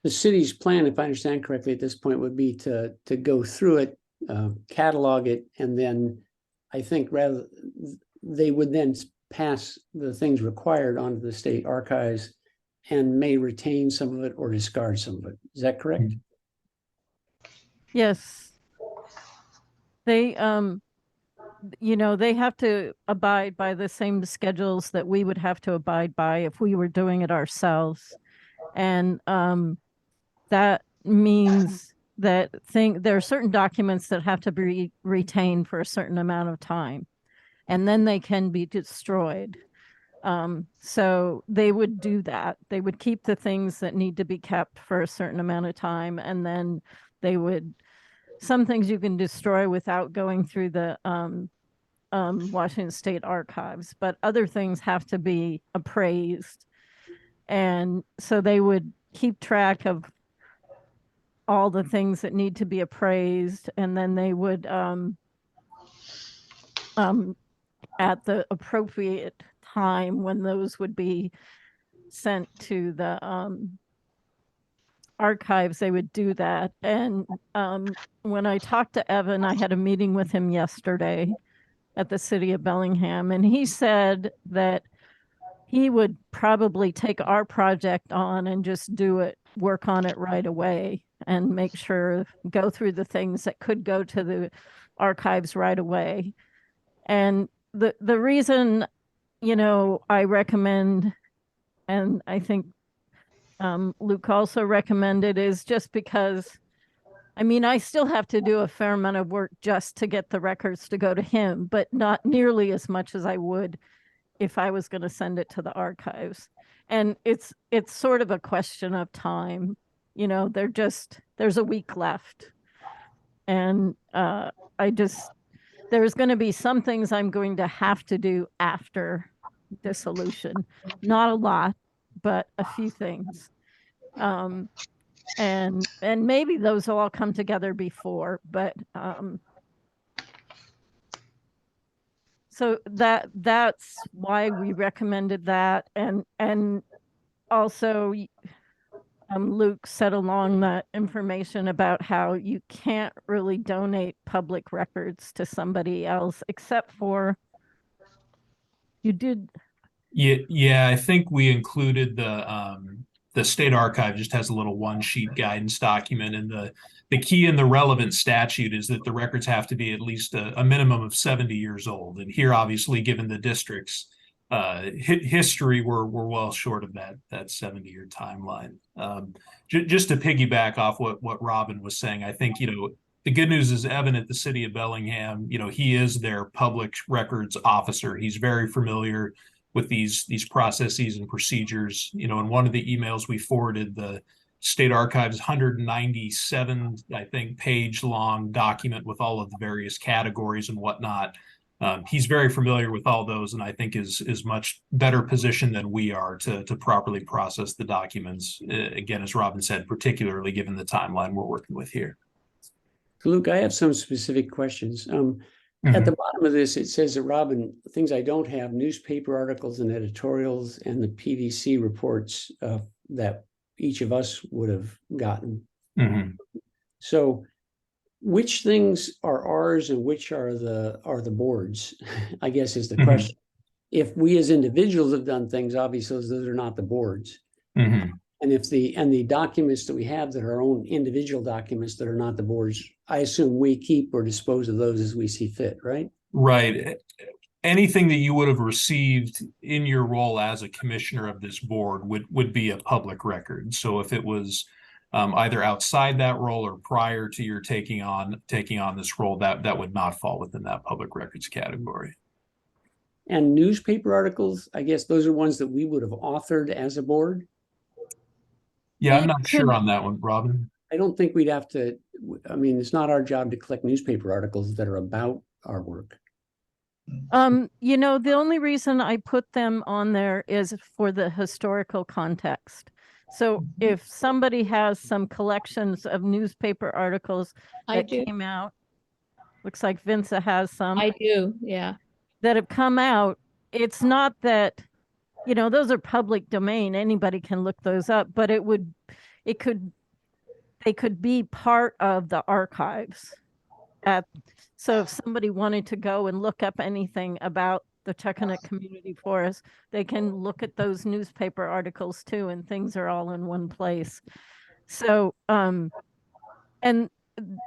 The city's plan, if I understand correctly at this point, would be to go through it, catalog it, and then I think they would then pass the things required onto the state archives and may retain some of it or discard some of it. Is that correct? yes. They, they have to abide by the same schedules that we would have to abide by if we were doing it ourselves. And that means that there are certain documents that have to be retained for a certain amount of time, and then they can be destroyed. So they would do that. They would keep the things that need to be kept for a certain amount of time, and then some things you can destroy without going through the Washington State Archives, but other things have to be appraised. And so they would keep track of all the things that need to be appraised, and then they would at the appropriate time when those would be sent to the archives, they would do that. And when I talked to Evan, I had a meeting with him yesterday at the city of Bellingham, and he said that he would probably take our project on and just work on it right away and make sure, go through the things that could go to the archives right away. And the reason, I recommend, and I think Luke also recommended is just because, I mean, I still have to do a fair amount of work just to get the records to go to him, but not nearly as much as I would if I was going to send it to the archives. And it's sort of a question of time. You know, there's a week left. And there's going to be some things I'm going to have to do after dissolution. Not a lot, but a few things. And maybe those will all come together before, but so that's why we recommended that. And also Luke said along that information about how you can't really donate public records to somebody else except for you did. Yeah, I think we included the state archive just has a little one sheet guidance document, and the key in the relevant statute is that the records have to be at least a minimum of 70 years old. And here, obviously, given the district's history, we're well short of that 70-year timeline. Just to piggyback off what Robin was saying, I think, you know, the good news is Evan at the city of Bellingham, you know, he is their public records officer. He's very familiar with these processes and procedures. You know, in one of the emails we forwarded, the state archives 197, I think, page long document with all of the various categories and whatnot. He's very familiar with all those, and I think is much better positioned than we are to properly process the documents. Again, as Robin said, particularly given the timeline we're working with here. Luke, I have some specific questions. At the bottom of this, it says that Robin, things I don't have, newspaper articles and editorials and the PDC reports that each of us would have gotten. So which things are ours and which are the boards, I guess is the question. If we as individuals have done things, obviously those are not the boards. And if the documents that we have that are our own individual documents that are not the boards, I assume we keep or dispose of those as we see fit, right? Right. Anything that you would have received in your role as a commissioner of this board would be a public record. So if it was either outside that role or prior to your taking on this role, that would not fall within that public records category. And newspaper articles, I guess those are ones that we would have authored as a board. Yeah, I'm not sure on that one, Robin. I don't think we'd have to, I mean, it's not our job to collect newspaper articles that are about our work. You know, the only reason I put them on there is for the historical context. So if somebody has some collections of newspaper articles that came out, looks like Vince has some. I do, yeah. That have come out, it's not that, you know, those are public domain. Anybody can look those up, but they could be part of the archives. So if somebody wanted to go and look up anything about the Chuckanut Community Forest, they can look at those newspaper articles too, and things are all in one place. So, and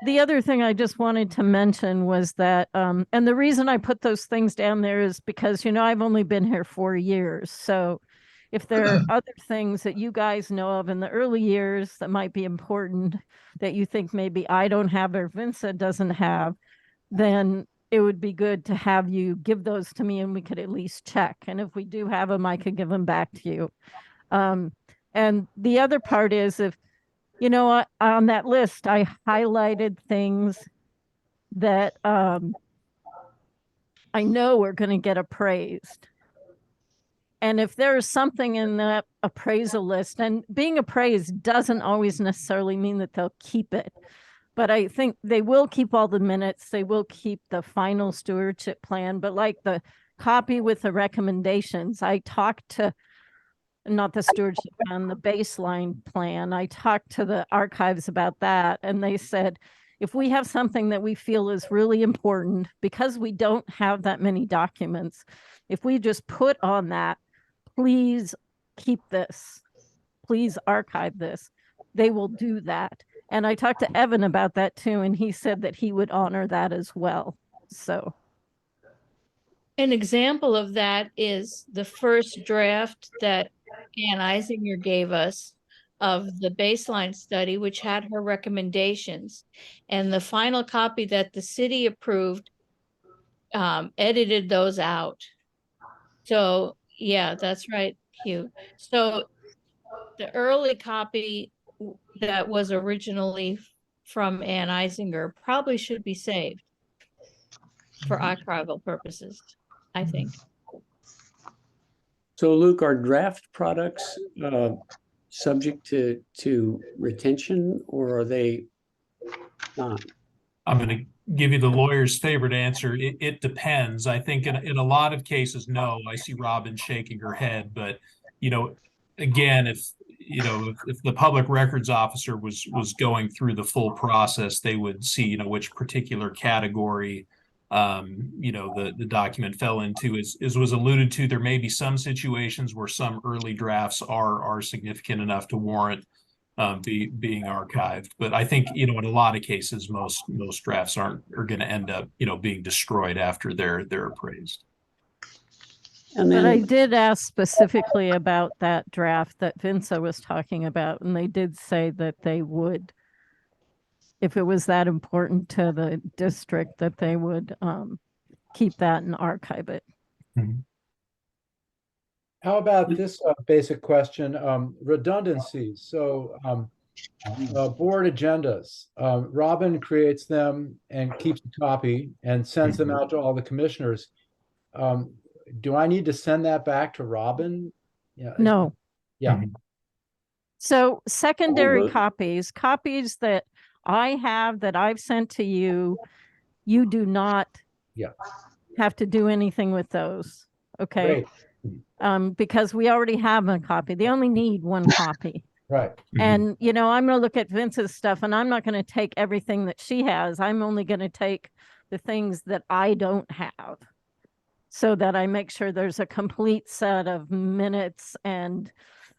the other thing I just wanted to mention was that, and the reason I put those things down there is because, you know, I've only been here 4 years. So if there are other things that you guys know of in the early years that might be important that you think maybe I don't have or Vincent doesn't have, then it would be good to have you give those to me and we could at least check. And if we do have them, I could give them back to you. And the other part is, if, you know, on that list, I highlighted things that I know are going to get appraised. And if there is something in that appraisal list, and being appraised doesn't always necessarily mean that they'll keep it, but I think they will keep all the minutes. They will keep the final stewardship plan, but like the copy with the recommendations, I talked to, not the stewardship plan, the baseline plan. I talked to the archives about that, and they said, if we have something that we feel is really important, because we don't have that many documents, if we just put on that, please keep this, please archive this, they will do that. And I talked to Evan about that too, and he said that he would honor that as well. So an example of that is the first draft that Ann Eisinger gave us of the baseline study, which had her recommendations. And the final copy that the city approved edited those out. So yeah, that's right, Hugh. So the early copy that was originally from Ann Isinger probably should be saved for archival purposes, I think. So Luke, are draft products subject to retention, or are they not? I'm going to give you the lawyer's favorite answer. It depends. I think in a lot of cases, no. I see Robin shaking her head, but again, if the public records officer was going through the full process, they would see which particular category the document fell into. As was alluded to, there may be some situations where some early drafts are significant enough to warrant being archived. But I think in a lot of cases, most drafts are going to end up being destroyed after they're appraised. And But I then, did ask specifically about that draft that Vinca was talking about, and they did say that they would, if it was that important to the district, that they would keep that and archive it. Mhm. How about this basic question, redundancies? So board agendas, Robin creates them and keeps a copy and sends them out to all the commissioners. Do I need to send that back to Robin? Yeah. No. Yeah. Mhm. So secondary but- copies that I have that I've sent to you, you do not Yeah. have to do anything with those. Okay. Great. Because we already have a copy. They only need one copy. Right. Mhm. And, I'm going to look at Vince's stuff and I'm not going to take everything that she has. I'm only going to take the things that I don't have so that I make sure there's a complete set of minutes and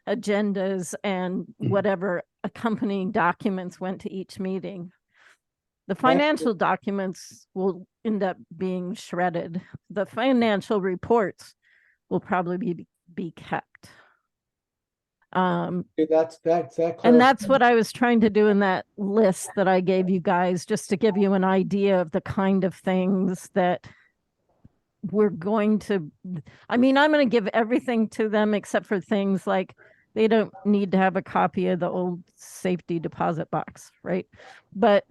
agendas and whatever accompanying documents went to each meeting. The financial documents will end up being shredded. The financial reports will probably be kept. Okay, that's And that's what I was trying to do in that list that I gave you guys, just to give you an idea of the kind of things that we're going to, I'm going to give everything to them except for things like they don't need to have a copy of the old safety deposit box, right? But,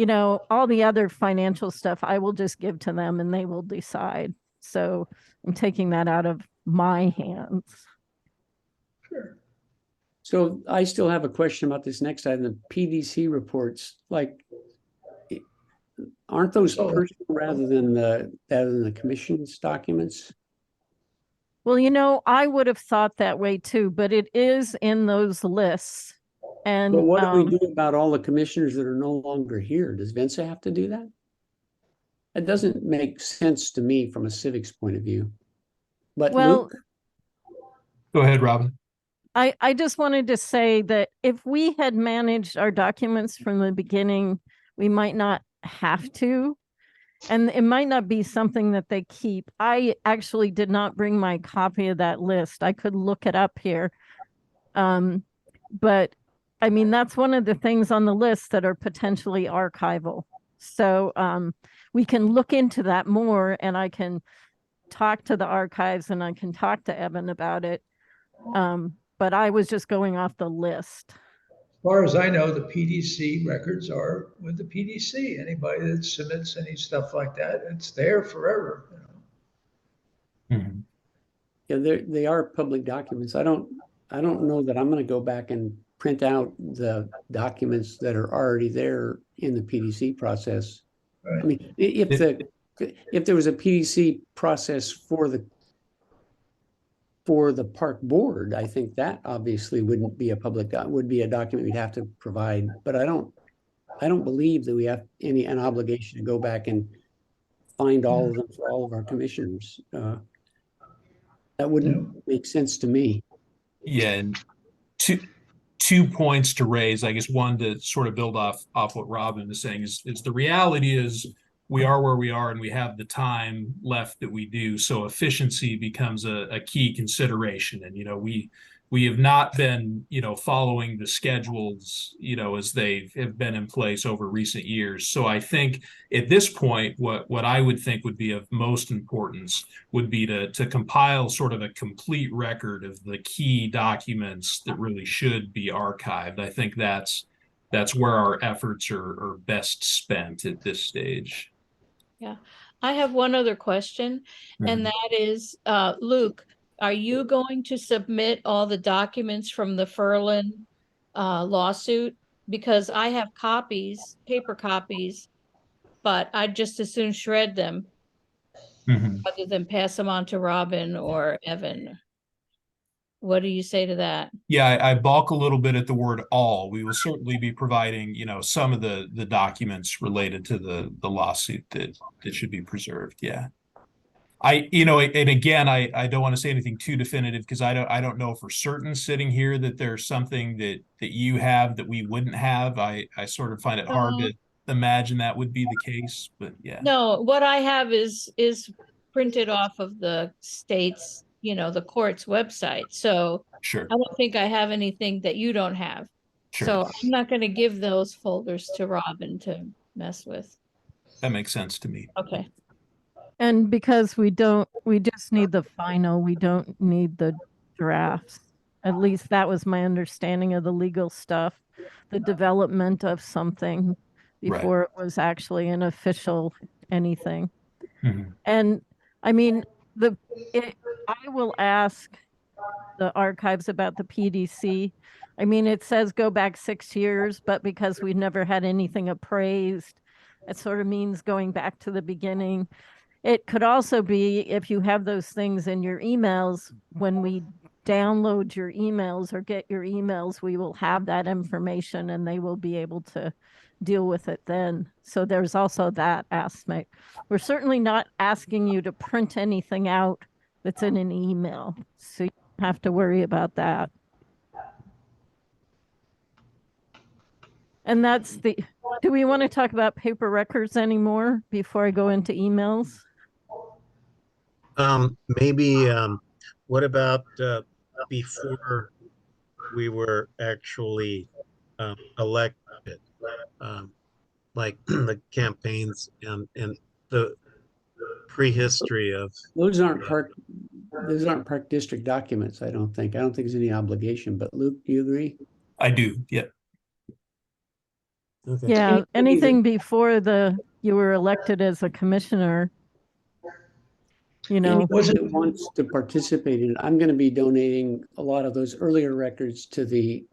all the other financial stuff, I will just give to them and they will decide. So I'm taking that out of my hands. Sure. So I still have a question about this next item, the PDC reports. Like, aren't those Oh. personal rather than the commission's documents? Well, I would have thought that way too, but it is in those lists. And But what do we do about all the commissioners that are no longer here? Does Vince have to do that? It doesn't make sense to me from a civics point of view. But Well, Luke, Go ahead, Robin. I just wanted to say that if we had managed our documents from the beginning, we might not have to. And it might not be something that they keep. I actually did not bring my copy of that list. I could look it up here. But that's one of the things on the list that are potentially archival. So we can look into that more and I can talk to the archives and I can talk to Evan about it. But I was just going off the list. As far as I know, the PDC records are with the PDC. Anybody that submits any stuff like that, it's there forever. Mhm. yeah, they are public documents. I don't know that I'm going to go back and print out the documents that are already there in the PDC process. Right. I mean, if there was a PDC process for the park board, I think that obviously wouldn't be a would be a document we'd have to provide. But I don't believe that we have an obligation to go back and find all of them for all of our commissioners. That wouldn't make sense to me. Yeah, and two points to raise. I guess one to sort of build off what Robin was saying is the reality is we are where we are and we have the time left that we do. So efficiency becomes a key consideration. And we we have not been, following the schedules, as they have been in place over recent years. So I think at this point, what I would think would be of most importance would be to compile sort of a complete record of the key documents that really should be archived. I think that's where our efforts are best spent at this stage. Yeah. I have one other question, and that is, Luke, are you going to submit all the documents from the Furlan lawsuit? Because I have copies, paper copies, but I'd just as soon shred them rather than pass them on to Robin or Evan. What do you say to that? Yeah, I balk a little bit at the word all. We will certainly be providing, some of the documents related to the lawsuit that should be preserved. Yeah. And again, I don't want to say anything too definitive because I don't know for certain sitting here that there's something that you have that we wouldn't have. I sort of find it hard to imagine that would be the case, but yeah. No, what I have is printed off of the state's, the court's website. So Sure. I don't think I have anything that you don't have. Sure. So I'm not going to give those folders to Robin to mess with. That makes sense to me. Okay. And because we just need the final, we don't need the drafts. At least that was my understanding of the legal stuff, the development of something before it was actually an official anything. And I mean, I will ask the archives about the PDC. I mean, it says go back 6 years, but because we've never had anything appraised, it sort of means going back to the beginning. It could also be if you have those things in your emails, when we download your emails or get your emails, we will have that information and they will be able to deal with it then. So there's also that aspect. We're certainly not asking you to print anything out that's in an email. So you don't have to worry about that. And do we want to talk about paper records anymore before I go into emails? Maybe, what about before we were actually elected, like the campaigns and the prehistory of Those aren't park district documents, I don't think. I don't think there's any obligation, but Luke, do you agree? I do. Yeah. Okay. Yeah, anything before you were elected as a commissioner, Anyone that wants to participate in it, I'm going to be donating a lot of those earlier records to the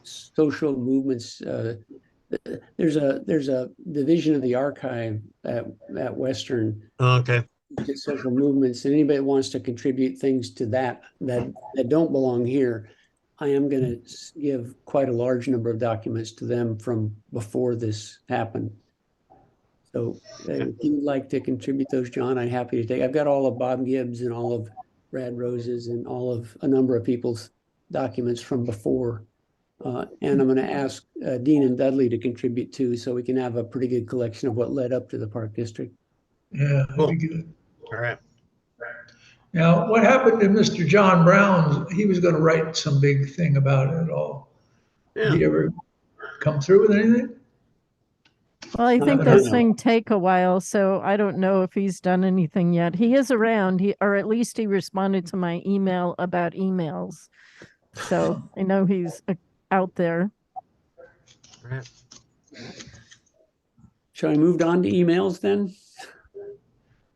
social movements. There's a division of the archive at Western. Okay. Social movements, and anybody that wants to contribute things to that don't belong here, I am going to give quite a large number of documents to them from before this happened. So if you'd like to contribute those, John, I'm happy to take. I've got all of Bob Gibbs and all of Brad Rose's and all of a number of people's documents from before. And I'm going to ask Dean and Dudley to contribute too, so we can have a pretty good collection of what led up to the Park District. Yeah, that'd be good. All right. Now, what happened to Mr. John Brown? He was going to write some big thing about it all. Yeah. Did he ever come through with anything? Well, I think those things take a while, so I don't know if he's done anything yet. He is around, or at least he responded to my email about emails. So I know he's out there. All right. Shall I move on to emails then?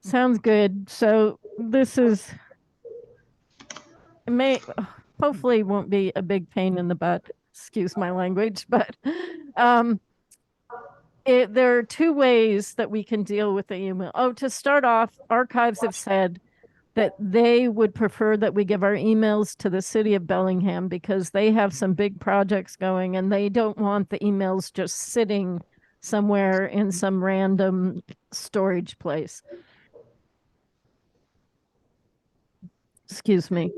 Sounds good. So this is, hopefully won't be a big pain in the butt, excuse my language, but there are two ways that we can deal with the email. Oh, to start off, archives have said that they would prefer that we give our emails to the city of Bellingham because they have some big projects going and they don't want the emails just sitting somewhere in some random storage place. Excuse me.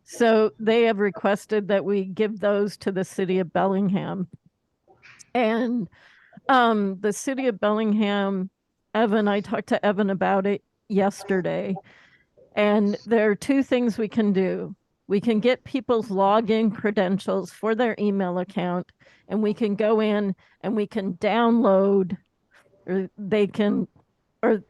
So they have requested that we give those to the city of Bellingham. And the city of Bellingham, I talked to Evan about it yesterday. And there are two things we can do. we can get people's login credentials for their email account, and we can go in and we can download, or they can, or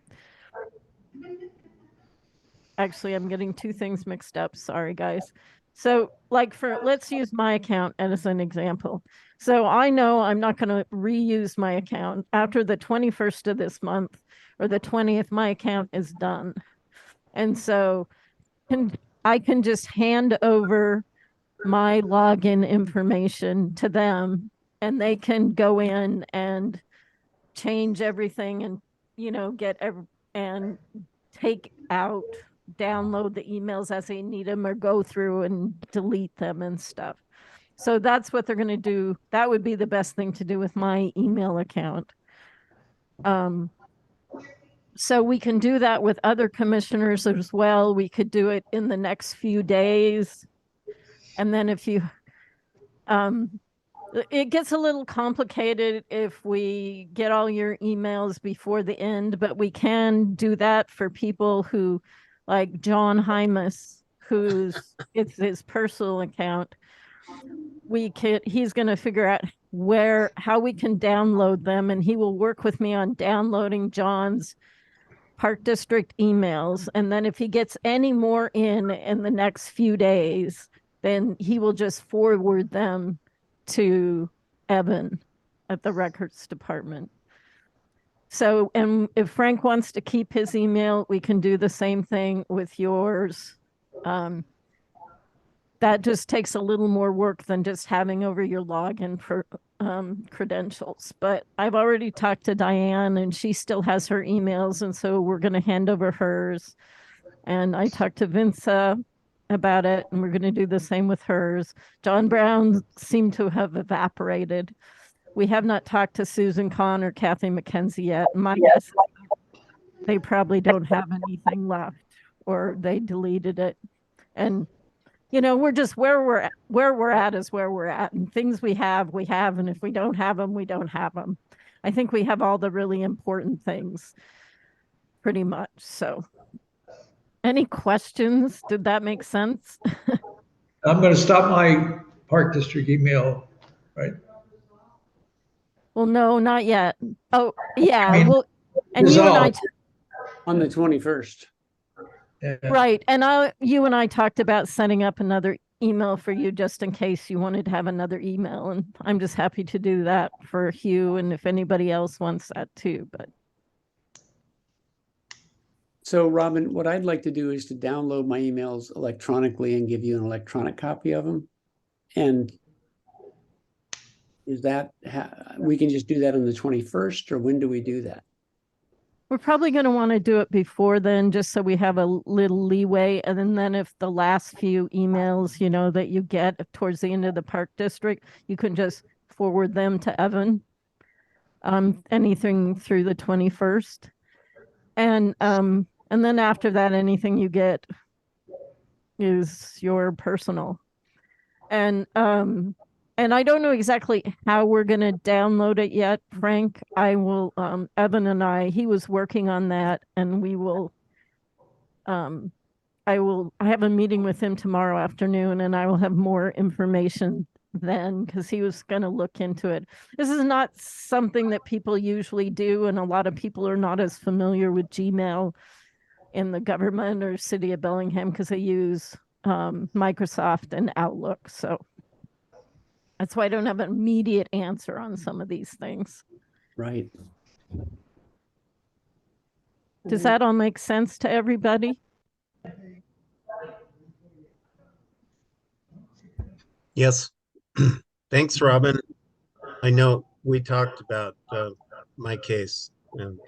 actually, I'm getting two things mixed up. Sorry, guys. So like let's use my account as an example. So I know I'm not going to reuse my account after the 21st of this month or the 20th, my account is done. And so I can just hand over my login information to them, and they can go in and change everything and, and take out, download the emails as they need them, or go through and delete them and stuff. So that's what they're going to do. That would be the best thing to do with my email account. So we can do that with other commissioners as well. We could do it in the next few days. And then if you, it gets a little complicated if we get all your emails before the end, but we can do that for people who, like John Hymas, it's his personal account. He's going to figure out how we can download them, and he will work with me on downloading John's Park District emails. And then if he gets any more in the next few days, then he will just forward them to Evan at the records department. So, and if Frank wants to keep his email, we can do the same thing with yours. That just takes a little more work than just having over your login for credentials. But I've already talked to Diane, and she still has her emails, and so we're going to hand over hers. And I talked to Vince about it, and we're going to do the same with hers. John Brown seemed to have evaporated. We have not talked to Susan Kahn or Kathy McKenzie yet. My guess is they probably don't have anything left, or they deleted it. And we're just where we're at is where we're at, and things we have, and if we don't have them, we don't have them. I think we have all the really important things pretty much. So any questions? Did that make sense? I'm going to stop my Park District email, right? Well, no, not yet. Oh, yeah. I mean, Well, and you and I, resolved. On the 21st. Yeah. right. And you and I talked about setting up another email for you just in case you wanted to have another email. And I'm just happy to do that for Hugh, and if anybody else wants that too. But So Robin, what I'd like to do is to download my emails electronically and give you an electronic copy of them. And is that, we can just do that on the 21st, or when do we do that? we're probably going to want to do it before then, just so we have a little leeway. And then if the last few emails, that you get towards the end of the Park District, you can just forward them to Evan. Anything through the 21st. And then after that, anything you get is your personal. And I don't know exactly how we're going to download it yet, Frank. I will, Evan and he was working on that, and we will, I have a meeting with him tomorrow afternoon, and I will have more information then, because he was going to look into it. This is not something that people usually do, and a lot of people are not as familiar with Gmail in the government or city of Bellingham because they use Microsoft and Outlook. So that's why I don't have an immediate answer on some of these things. Right. Does that all make sense to everybody? Yes. Thanks, Robin. I know we talked about my case, and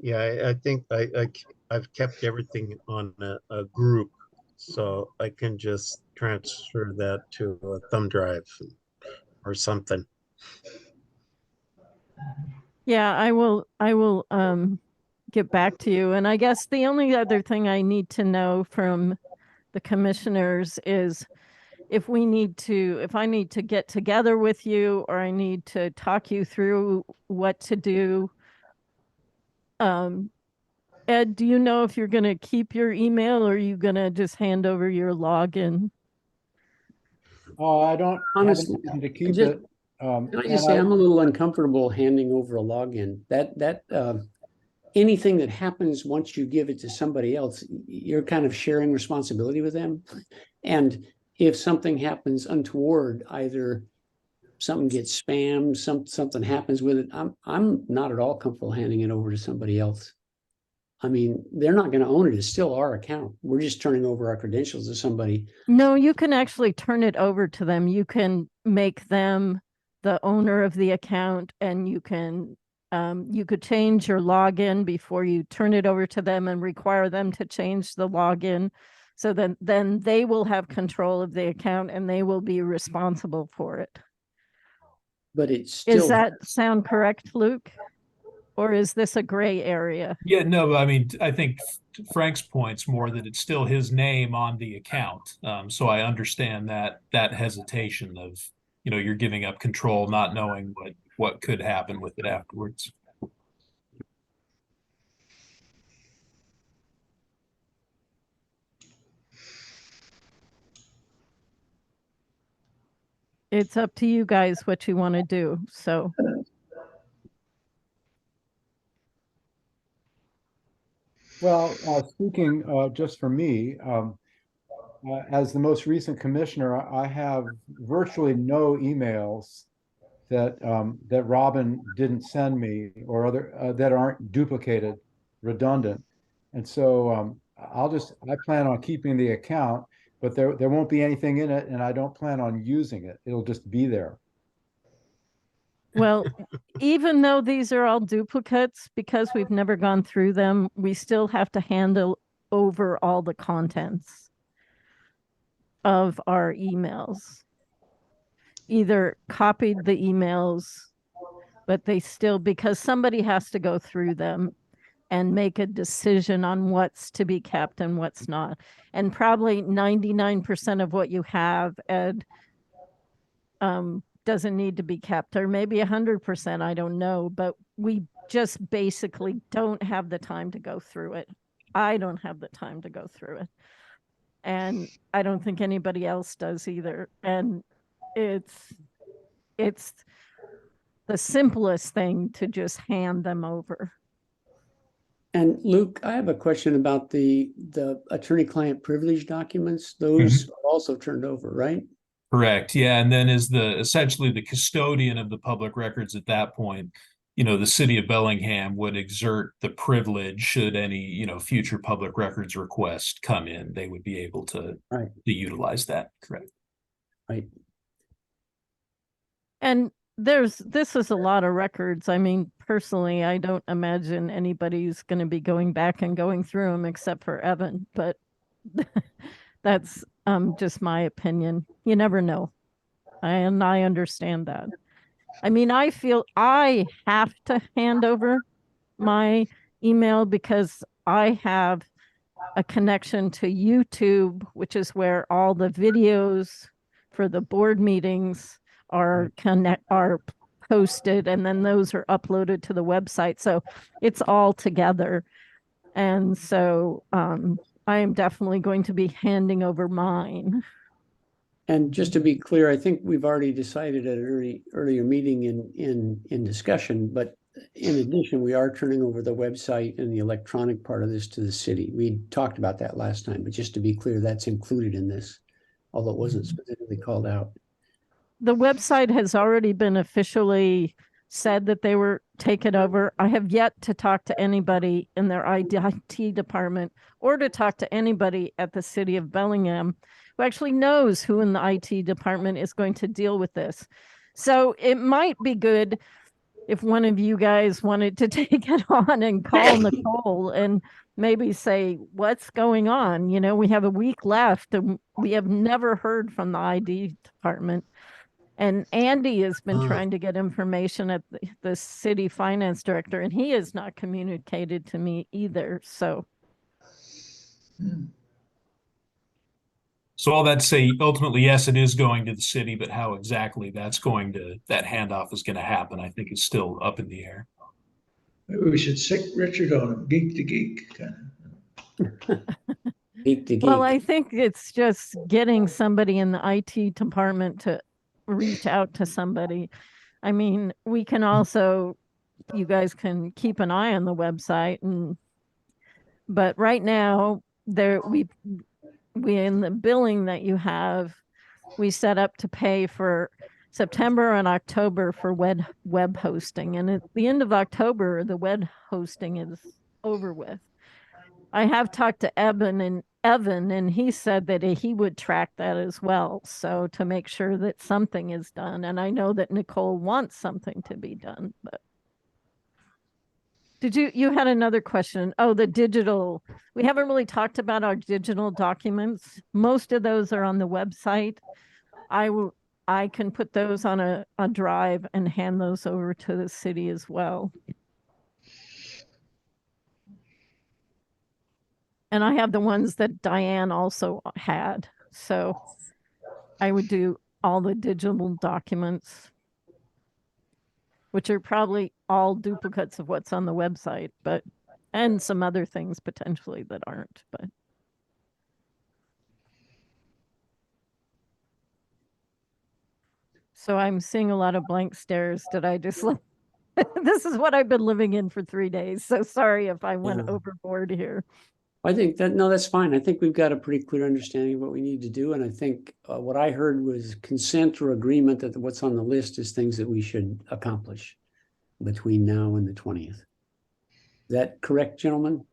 yeah, I think I've kept everything on a group, so I can just transfer that to a thumb drive or something. Yeah, I will get back to you. And I guess the only other thing I need to know from the commissioners is if I need to get together with you, or I need to talk you through what to do. Ed, do you know if you're going to keep your email or are you going to just hand over your login? I don't have Honestly, any reason to keep just- it. Can I And just say, I'm a little uncomfortable handing over a login. Anything that happens once you give it to somebody else, you're kind of sharing responsibility with them. And if something happens untoward, either something gets spammed, something happens with it, I'm not at all comfortable handing it over to somebody else. I mean, they're not going to own it. It's still our account. We're just turning over our credentials to somebody. No, you can actually turn it over to them. You can make them the owner of the account, and you could change your login before you turn it over to them and require them to change the login. So then they will have control of the account and they will be responsible for it. But it's Does still, that sound correct, Luke? Or is this a gray area? Yeah, no, I mean, I think Frank's point's more that it's still his name on the account. So I understand that hesitation of, you're giving up control, not knowing what could happen with it afterwards. It's up to you guys what you want to do. So well, speaking just for me, as the most recent commissioner, I have virtually no emails that Robin didn't send me, or other that aren't duplicated, redundant. And so I plan on keeping the account, but there won't be anything in it, and I don't plan on using it. It'll just be there. well, even though these are all duplicates, because we've never gone through them, we still have to handle over all the contents of our emails. Either copied the emails, but they still, because somebody has to go through them and make a decision on what's to be kept and what's not. And probably 99% of what you have, Ed, doesn't need to be kept, or maybe 100%, I don't know, but we just basically don't have the time to go through it. I don't have the time to go through it. And I don't think anybody else does either. And it's the simplest thing to just hand them over. and Luke, I have a question about the attorney-client privilege documents. Those are also turned over, right? Correct. Yeah. And then as essentially the custodian of the public records at that point, the city of Bellingham would exert the privilege should any, future public records request come in, they would be able to utilize that. Correct. Right. And this is a lot of records. I mean, personally, I don't imagine anybody's going to be going back and going through them except for Evan, but that's just my opinion. You never know. And I understand that. I mean, I feel I have to hand over my email because I have a connection to YouTube, which is where all the videos for the board meetings are posted, and then those are uploaded to the website. So it's all together. And so I am definitely going to be handing over mine. And just to be clear, I think we've already decided at an earlier meeting in discussion, but in addition, we are turning over the website and the electronic part of this to the city. We talked about that last time, but just to be clear, that's included in this, although it wasn't specifically called out. The website has already been officially said that they were taken over. I have yet to talk to anybody in their IT department or to talk to anybody at the city of Bellingham who actually knows who in the IT department is going to deal with this. So it might be good if one of you guys wanted to take it on and call Nicole and maybe say, what's going on? We have a week left and we have never heard from the ID department. And Andy has been trying to get information at the city finance director, and he has not communicated to me either. So all that to say, ultimately, yes, it is going to the city, but how exactly that handoff is going to happen, I think is still up in the air. Maybe we should sick Richard on him, geek to geek kind of. Geek to Well, I geek. think it's just getting somebody in the IT department to reach out to somebody. I mean, we can also, you guys can keep an eye on the website but right now we in the billing that you have, we set up to pay for September and October for web hosting. And at the end of October, the web hosting is over with. I have talked to Evan, and he said that he would track that as well. So to make sure that something is done. And I know that Nicole wants something to be done, but you had another question? Oh, the digital. We haven't really talked about our digital documents. Most of those are on the website. I can put those on a drive and hand those over to the city as well. And I have the ones that Diane also had. So I would do all the digital documents, which are probably all duplicates of what's on the website, and some other things potentially that aren't, but. So I'm seeing a lot of blank stares. Did I just this is what I've been living in for 3 days. So sorry if I went overboard here. I think that's fine. I think we've got a pretty clear understanding of what we need to do. And I think what I heard was consent or agreement that what's on the list is things that we should accomplish between now and the 20th. Is that correct, gentlemen?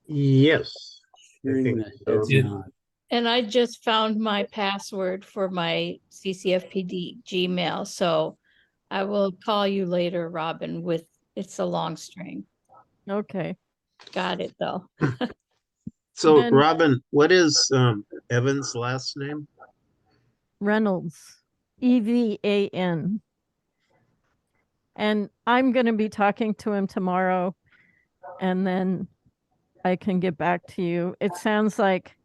Yes. Hearing the heads Yeah. nod. And I just found my password for my CCFPD Gmail. So I will call you later, Robin, it's a long string. Okay. Got it though. So And- Robin, what is Evan's last name? Reynolds, EVAN. And I'm going to be talking to him tomorrow, and then I can get back to you. It sounds like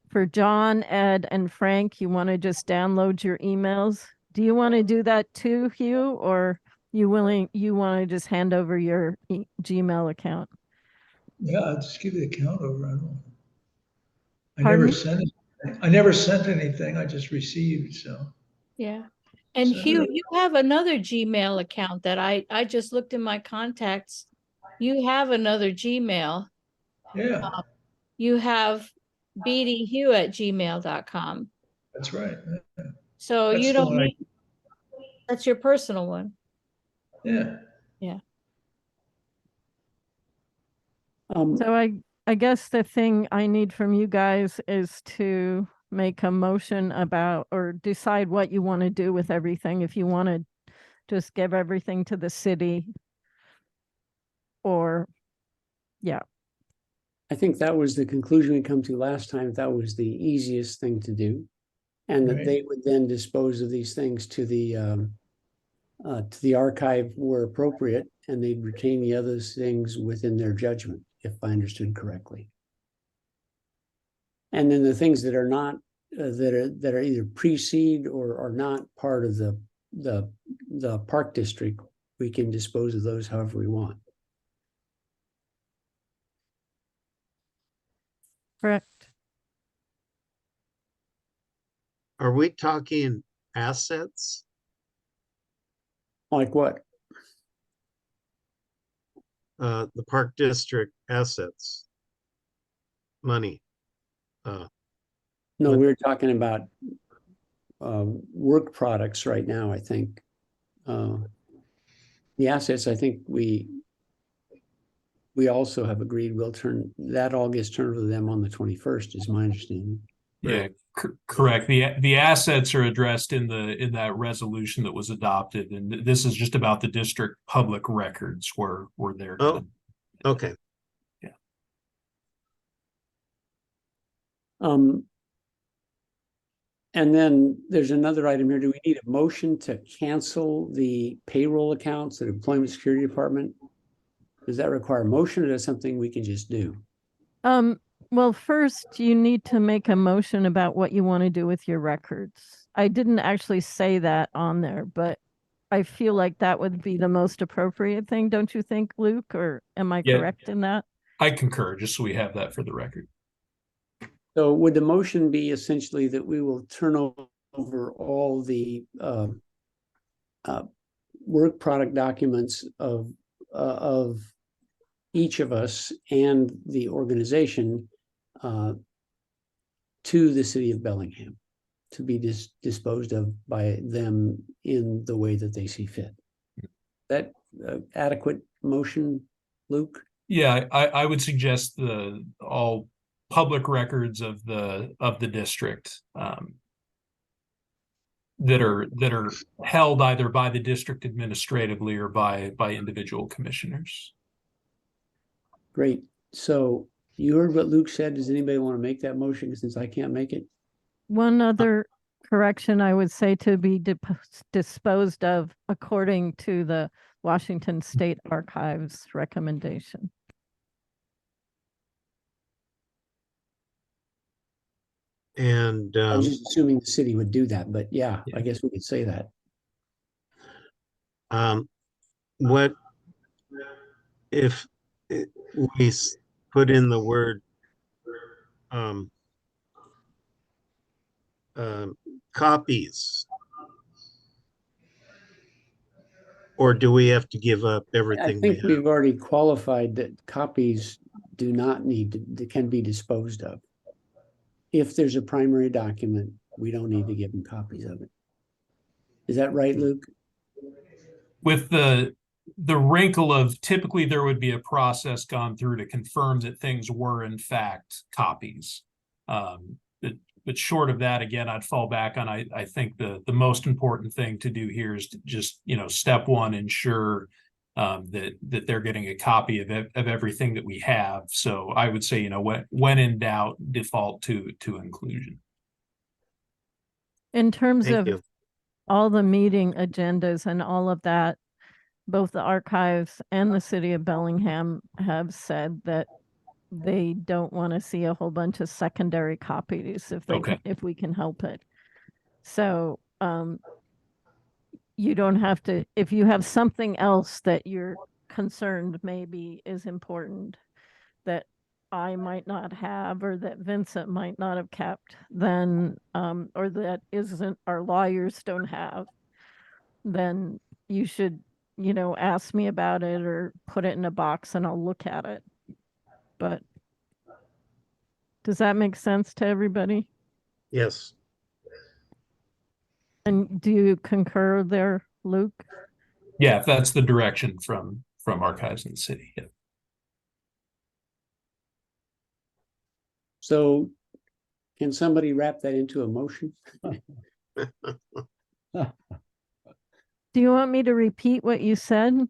for John, Ed, and Frank, you want to just download your emails. Do you want to do that too, Hugh, or you want to just hand over your Gmail account? Yeah, I'll just give you the account over. I Pardon? never sent anything. I just received, so. Yeah. And So- Hugh, you have another Gmail account that I just looked in my contacts. You have another Gmail. Yeah, You have bdhugh@gmail.com. that's right. So That's you the don't one I- need, that's your personal one. Yeah. So I guess the thing I need from you guys is to make a motion about or decide what you want to do with everything. If you want to just give everything to the city or, yeah. I think that was the conclusion we come to last time. That was the easiest thing to do. And that Right. they would then dispose of these things to the archive where appropriate, and they'd retain the other things within their judgment, if I understood correctly. And then the things that are not, that are either pre-seed or are not part of the park district, we can dispose of those however we want. Correct. Are we talking assets? Like what? The park district assets, money. No, What- we're talking about work products right now, I think. The assets, I think we also have agreed that all gets turned over to them on the 21st, is my understanding. Yeah, correct. The assets are addressed in that resolution that was adopted, and this is just about the district public records where they're. Oh, okay. And then there's another item here. Do we need a motion to cancel the payroll accounts at Employment Security Department? Does that require a motion, or is that something we can just do? Well, first you need to make a motion about what you want to do with your records. I didn't actually say that on there, but I feel like that would be the most appropriate thing, don't you think, Luke? Or am I Yeah. correct in that? I concur, just so we have that for the record. So would the motion be essentially that we will turn over all the work product documents of each of us and the organization to the city of Bellingham to be disposed of by them in the way that they see fit? That adequate motion, Luke? Yeah, I would suggest all public records of the district that are held either by the district administratively or by individual commissioners. Great. So you heard what Luke said. Does anybody want to make that motion since I can't make it? One other correction I would say to be disposed of according to the Washington State Archives recommendation. And I was just assuming the city would do that, but yeah, I guess we could say that. what if we put in the word copies? Or do we have to give up I everything we think have? we've already qualified that copies do not can be disposed of. If there's a primary document, we don't need to give them copies of it. Is that right, Luke? With the wrinkle of typically there would be a process gone through to confirm that things were in fact copies. But short of that, again, I'd fall back on I think the most important thing to do here is to just, step one, ensure that they're getting a copy of everything that we have. So I would say, when in doubt, default to inclusion. In terms Thank of you. all the meeting agendas and all of that, both the archives and the city of Bellingham have said that they don't want to see a whole bunch of secondary copies if we can help it. So you don't have to, if you have something else that you're concerned maybe is important that I might not have or that Vincent might not have kept, then or that isn't our lawyers don't have, then you should, ask me about it or put it in a box and I'll look at it. But does that make sense to everybody? Yes. And do you concur there, Luke? Yeah, if that's the direction from archives in the city. Yeah. So can somebody wrap that into a motion? Do you want me to repeat what you said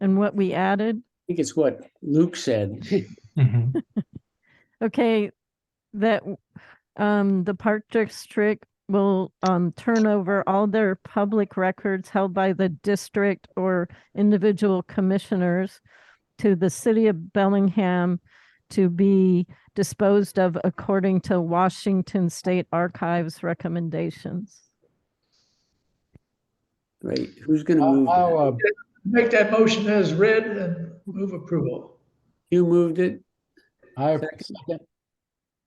and what we added? I think it's what Luke said. Mm-hmm. Okay, that the Park District will turn over all their public records held by the district or individual commissioners to the city of Bellingham to be disposed of according to Washington State Archives recommendations. Right. Who's going to move I'll that? Make that motion as read and move approval. You moved it. I Second.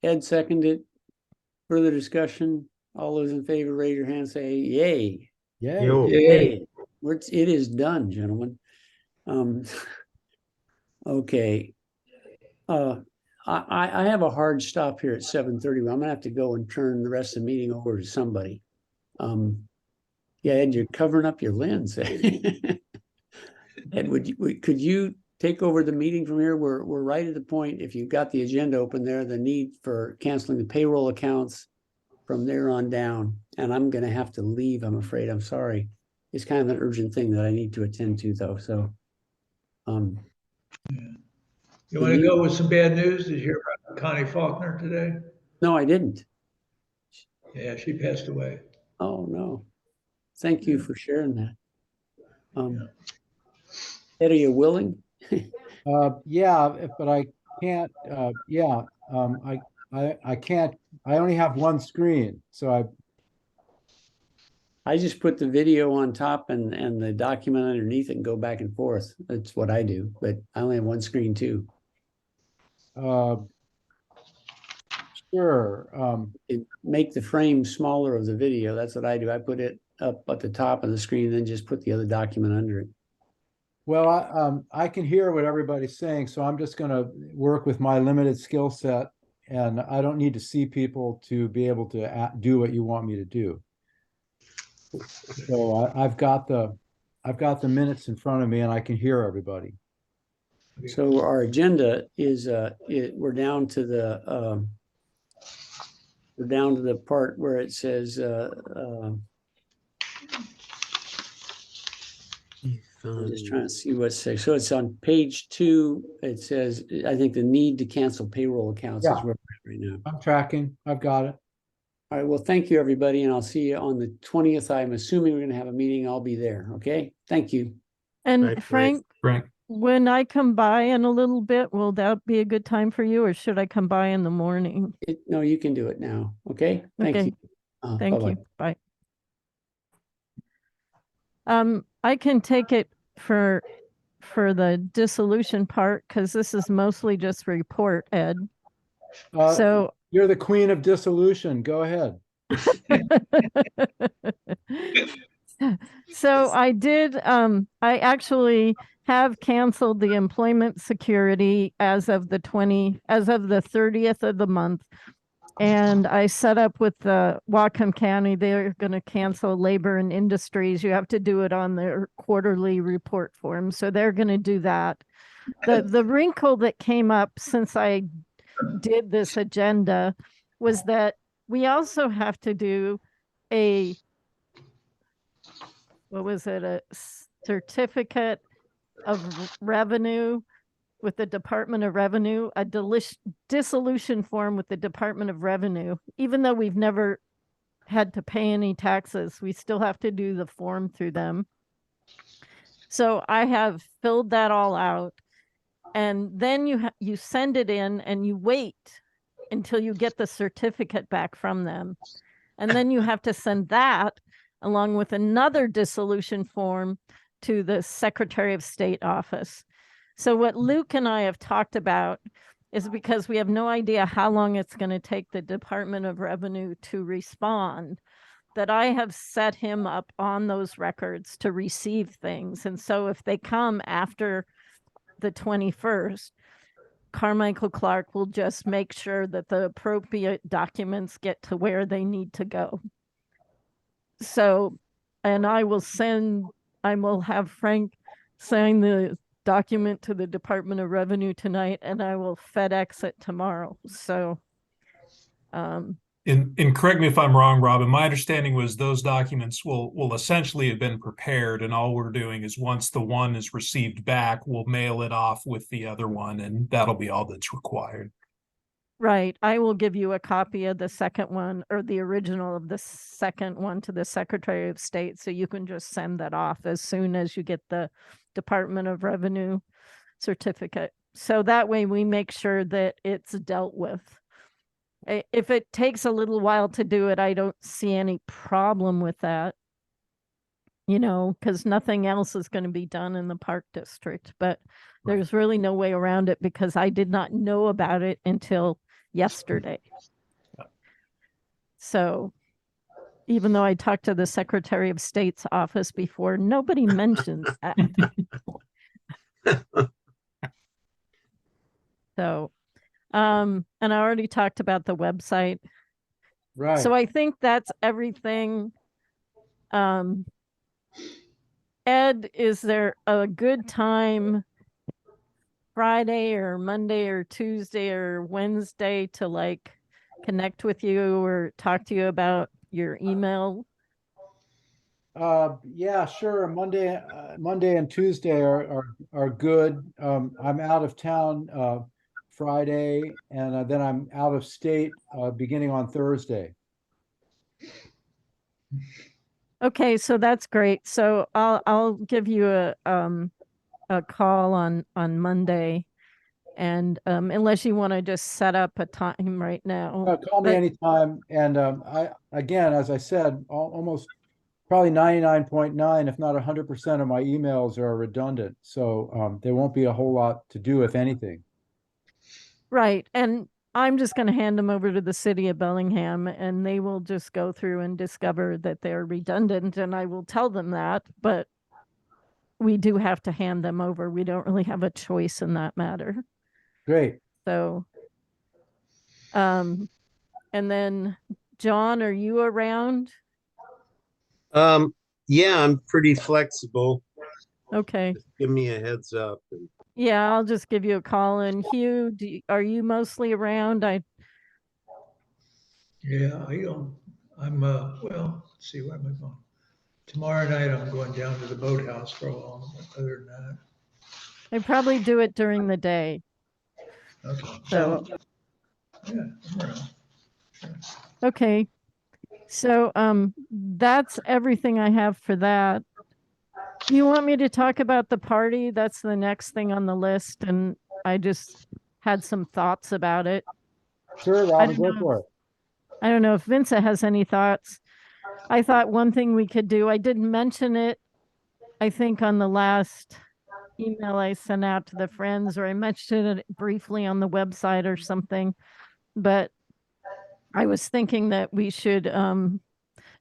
Ed seconded. Further discussion? All those in favor, raise your hand, say yay. yay. Yo. Yay. It is done, gentlemen. Okay. I have a hard stop here at 7:30. I'm gonna have to go and turn the rest of the meeting over to somebody. Yeah, Ed, you're covering up your lens. Ed, could you take over the meeting from here? We're right at the point, if you've got the agenda open there, the need for canceling the payroll accounts from there on down. And I'm gonna have to leave, I'm afraid. I'm sorry. It's kind of an urgent thing that I need to attend to though, so. You want to go with some bad news? Did you hear about Connie Faulkner today? No, I didn't. Yeah, she passed away. Oh, no. Thank you for sharing that. Ed, are you willing? Yeah, but I can't, I can't, I only have one screen, so I just put the video on top and the document underneath it and go back and forth. That's what I do, but I only have one screen too. Sure. Make the frame smaller of the video. That's what I do. I put it up at the top of the screen and then just put the other document under it. Well, I can hear what everybody's saying, so I'm just going to work with my limited skill set, and I don't need to see people to be able to do what you want me to do. So I've got the minutes in front of me, and I can hear everybody. So our agenda is we're down to the part where it says I'm just trying to see what's say. So it's on page 2. It says, I think the need to cancel payroll accounts is Yeah. where we're at right now. I'm tracking. I've got it. All right. Well, thank you, everybody. And I'll see you on the 20th. I'm assuming we're going to have a meeting. I'll be there. Okay. Thank you. And Right, Frank, Frank. when I come by in a little bit, will that be a good time for you, or should I come by in the morning? No, you can do it now. Okay. Thank Okay. you. Thank Bye-bye. you. Bye. I can take it for the dissolution part, because this is mostly just report, Ed. So You're the queen of dissolution. Go ahead. so I did I actually have canceled the employment security as of the 30th of the month. And I set up with the Whatcom County, they're going to cancel labor and industries. You have to do it on their quarterly report form. So they're going to do that. The wrinkle that came up since I did this agenda was that we also have to do a certificate of revenue with the Department of Revenue, a dissolution form with the Department of Revenue. Even though we've never had to pay any taxes, we still have to do the form through them. So I have filled that all out, and then you send it in and you wait until you get the certificate back from them. And then you have to send that along with another dissolution form to the Secretary of State office. So what Luke and I have talked about is, because we have no idea how long it's going to take the Department of Revenue to respond, that I have set him up on those records to receive things. And so if they come after the 21st, Carmichael Clark will just make sure that the appropriate documents get to where they need to go. So, and I will have Frank sign the document to the Department of Revenue tonight, and I will FedEx it tomorrow. So, And correct me if I'm wrong, Robin, my understanding was those documents will essentially have been prepared, and all we're doing is, once the one is received back, we'll mail it off with the other one, and that'll be all that's required. right. I will give you a copy of the second one, or the original of the second one, to the Secretary of State, so you can just send that off as soon as you get the Department of Revenue certificate. So that way we make sure that it's dealt with. If it takes a little while to do it, I don't see any problem with that, because nothing else is going to be done in the Park District. But there's really no way around it, because I did not know about it until yesterday. So even though I talked to the Secretary of State's office before, nobody mentions that. So, and I already talked about the website. Right. So I think that's everything. Ed, is there a good time Friday or Monday or Tuesday or Wednesday to connect with you or talk to you about your email? Yeah, sure. Monday and Tuesday are good. I'm out of town Friday, and then I'm out of state beginning on Thursday. Okay, so that's great. So I'll give you a call on Monday, and unless you want to just set up a time right now. Call me anytime. And I, again, as I said, almost probably 99.9, if not 100% of my emails are redundant. So there won't be a whole lot to do, if anything. Right. And I'm just going to hand them over to the city of Bellingham and they will just go through and discover that they're redundant. And I will tell them that, but we do have to hand them over. We don't really have a choice in that matter. Great. So, and then John, are you around? Yeah, I'm pretty flexible. Okay. Just give me a heads up. Yeah, I'll just give you a call. And Hugh, are you mostly around? Yeah, I'm, well, let's see, where am I going? Tomorrow night, I'm going down to the boathouse for a while, but other than that, I probably do it during the day. okay. So, Yeah, I'm around. okay. So, that's everything I have for that. You want me to talk about the party? That's the next thing on the list. And I just had some thoughts about it. Sure, Robin, go for it. I don't know if Vincent has any thoughts. I thought one thing we could do, I didn't mention it, I think on the last email I sent out to the friends, or I mentioned it briefly on the website or something, but I was thinking that we should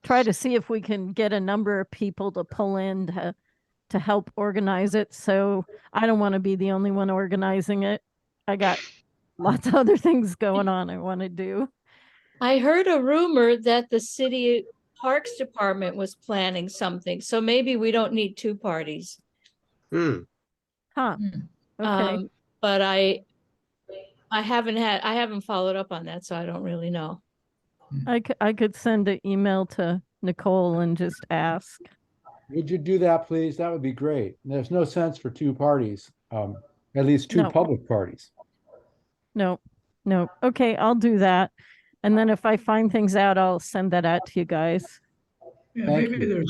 try to see if we can get a number of people to pull in to help organize it. So I don't want to be the only one organizing it. I got lots of other things going on I want to do. I heard a rumor that the city parks department was planning something, so maybe we don't need two parties. Hmm. Huh. Okay. But I haven't followed up on that, so I don't really know. I could send an email to Nicole and just ask. Would you do that, please? That would be great. There's no sense for two parties, at least two No. public parties. No. Okay, I'll do that. And then if I find things out, I'll send that out to you guys. Yeah, Thank maybe you.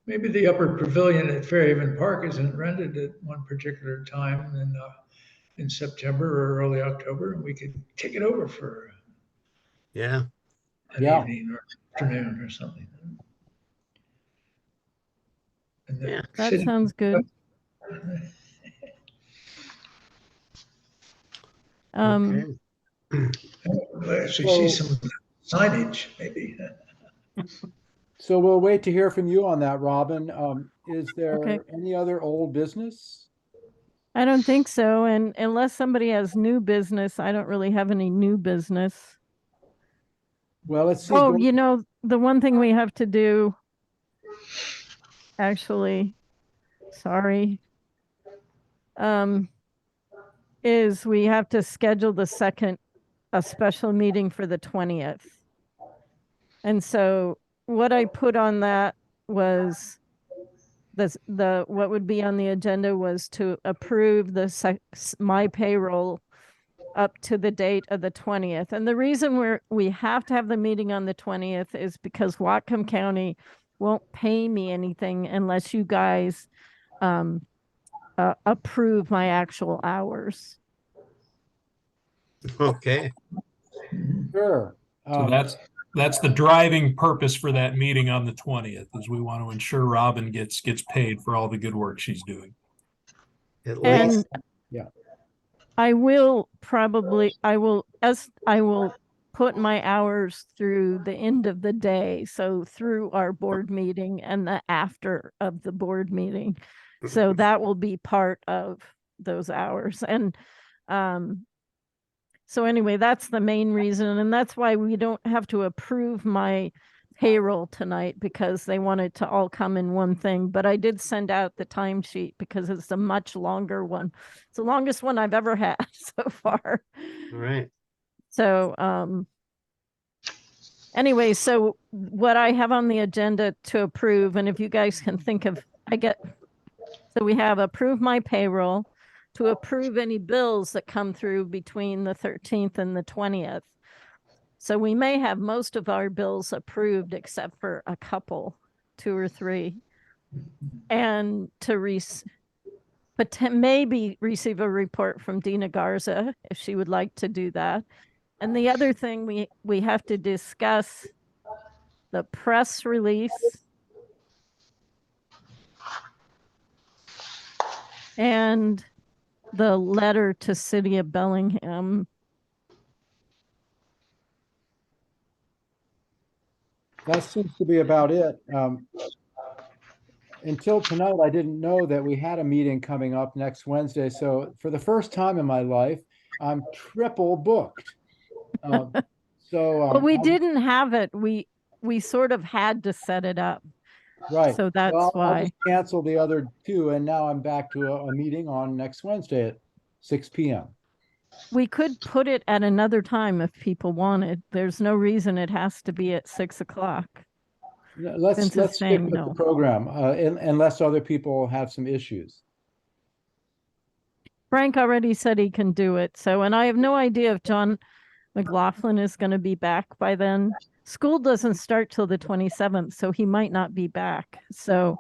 maybe the upper pavilion at Fairhaven Park isn't rented at one particular time in September or early October, and we could take it over for Yeah. an Yeah. evening or afternoon or something. And the Yeah. That city- sounds good. Okay. We'll actually see some signage, maybe. So we'll wait to hear from you on that, Robin. Is there Okay. any other old business? I don't think so. And unless somebody has new business, I don't really have any new business. Well, let's see. Oh, you know, the one thing we have to do, actually, sorry, is we have to schedule a special meeting for the 20th. And so what I put on that was what would be on the agenda was to approve my payroll up to the date of the 20th. And the reason we have to have the meeting on the 20th is because Whatcom County won't pay me anything unless you guys approve my actual hours. Okay. Sure. So that's the driving purpose for that meeting on the 20th, is we want to ensure Robin gets paid for all the good work she's doing. At And least. Yeah. I will put my hours through the end of the day. So through our board meeting and the after of the board meeting. So that will be part of those hours. And so anyway, that's the main reason. And that's why we don't have to approve my payroll tonight, because they want it to all come in one thing. But I did send out the timesheet because it's a much longer one. It's the longest one I've ever had so far. All right. So anyway, so what I have on the agenda to approve, and if you guys can think of, so we have approve my payroll, to approve any bills that come through between the 13th and the 20th. So we may have most of our bills approved except for a couple, 2 or 3. And maybe receive a report from Dina Garza if she would like to do that. And the other thing we have to discuss the press release And the letter to City of Bellingham. That seems to be about it. Until tonight, I didn't know that we had a meeting coming up next Wednesday. So for the first time in my life, I'm triple booked. But we didn't have it. We sort of had to set it up. Right. So that's Well, I'll why. just cancel the other two, and now I'm back to a meeting on next Wednesday at 6 p.m. We could put it at another time if people wanted. There's no reason it has to be at 6 o'clock. Let's Vince is stick saying with no. the program, unless other people have some issues. Frank already said he can do it. So, and I have no idea if John McLaughlin is going to be back by then. School doesn't start till the 27th, so he might not be back. So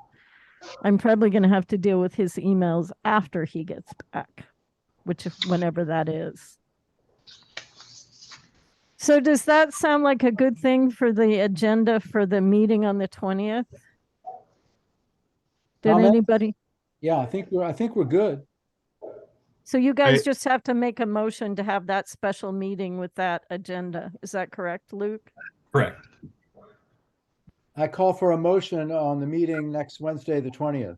I'm probably going to have to deal with his emails after he gets back, which whenever that is. So does that sound like a good thing for the agenda for the meeting on the 20th? Did Comments? anybody? Yeah, I think we're good. So you guys I- just have to make a motion to have that special meeting with that agenda. Is that correct, Luke? Correct. I call for a motion on the meeting next Wednesday, the 20th.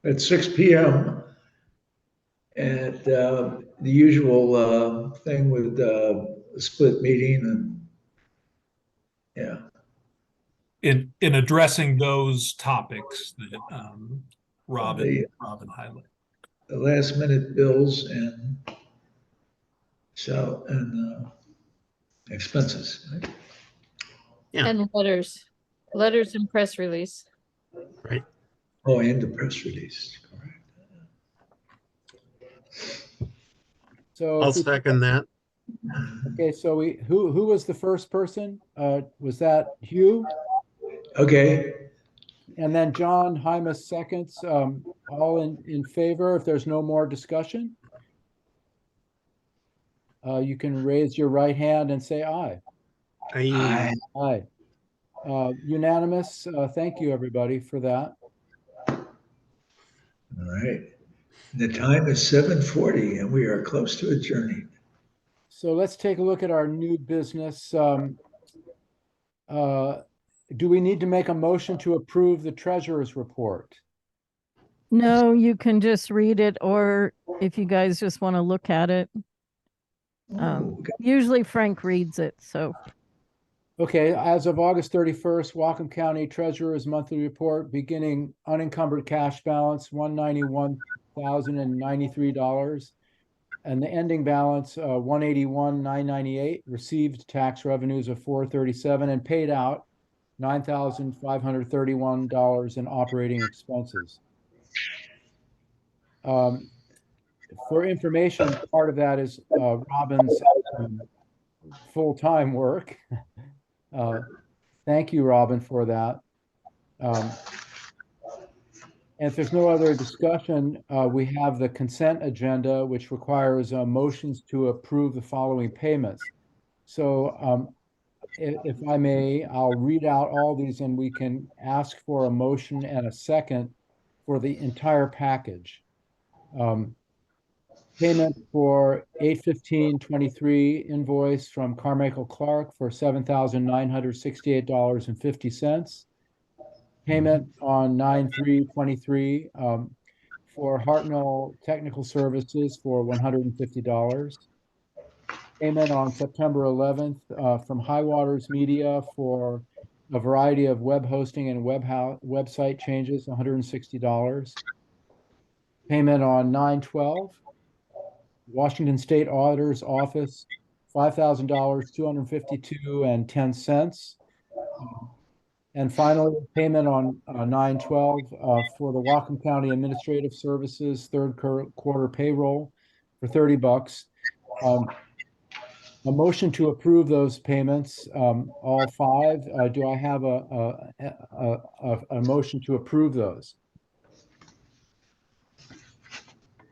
At 6 p.m. And the usual thing with a split meeting and yeah. In addressing those topics that Robin highlighted. The last minute bills and expenses. Right? Yeah. And letters and press release. Right. Oh, and the press release. Correct. So I'll if we- second that. okay, so who was the first person? Was that Hugh? Okay. And then John Hymas seconds. All in favor. If there's no more discussion, you can raise your right hand and say aye. I, Aye. Unanimous. Thank you, everybody, for that. All right. The time is 7:40 and we are close to adjourning. So let's take a look at our new business. Do we need to make a motion to approve the treasurer's report? No, you can just read it, or if you guys just want to look at it. Oh, okay. Usually Frank reads it, so. Okay, as of August 31st, Whatcom County Treasurer's monthly report, beginning unencumbered cash balance, $191,093. And the ending balance, $181,998, received tax revenues of $437, and paid out $9,531 in operating expenses. For information, part of that is Robin's full-time work. Thank you, Robin, for that. And if there's no other discussion, we have the consent agenda, which requires motions to approve the following payments. So if I may, I'll read out all these and we can ask for a motion and a second for the entire package. Payment for 8/15/23 invoice from Carmichael Clark for $7,968.50. Payment on 9/3/23 for Hartnell Technical Services for $150. Payment on September 11th from High Waters Media for a variety of web hosting and website changes, $160. Payment on 9/12. Washington State Auditor's Office, $5,000, $252.10. And finally, payment on 9/12 for the Whatcom County Administrative Services third quarter payroll for $30. A motion to approve those payments, all five. Do I have a motion to approve those?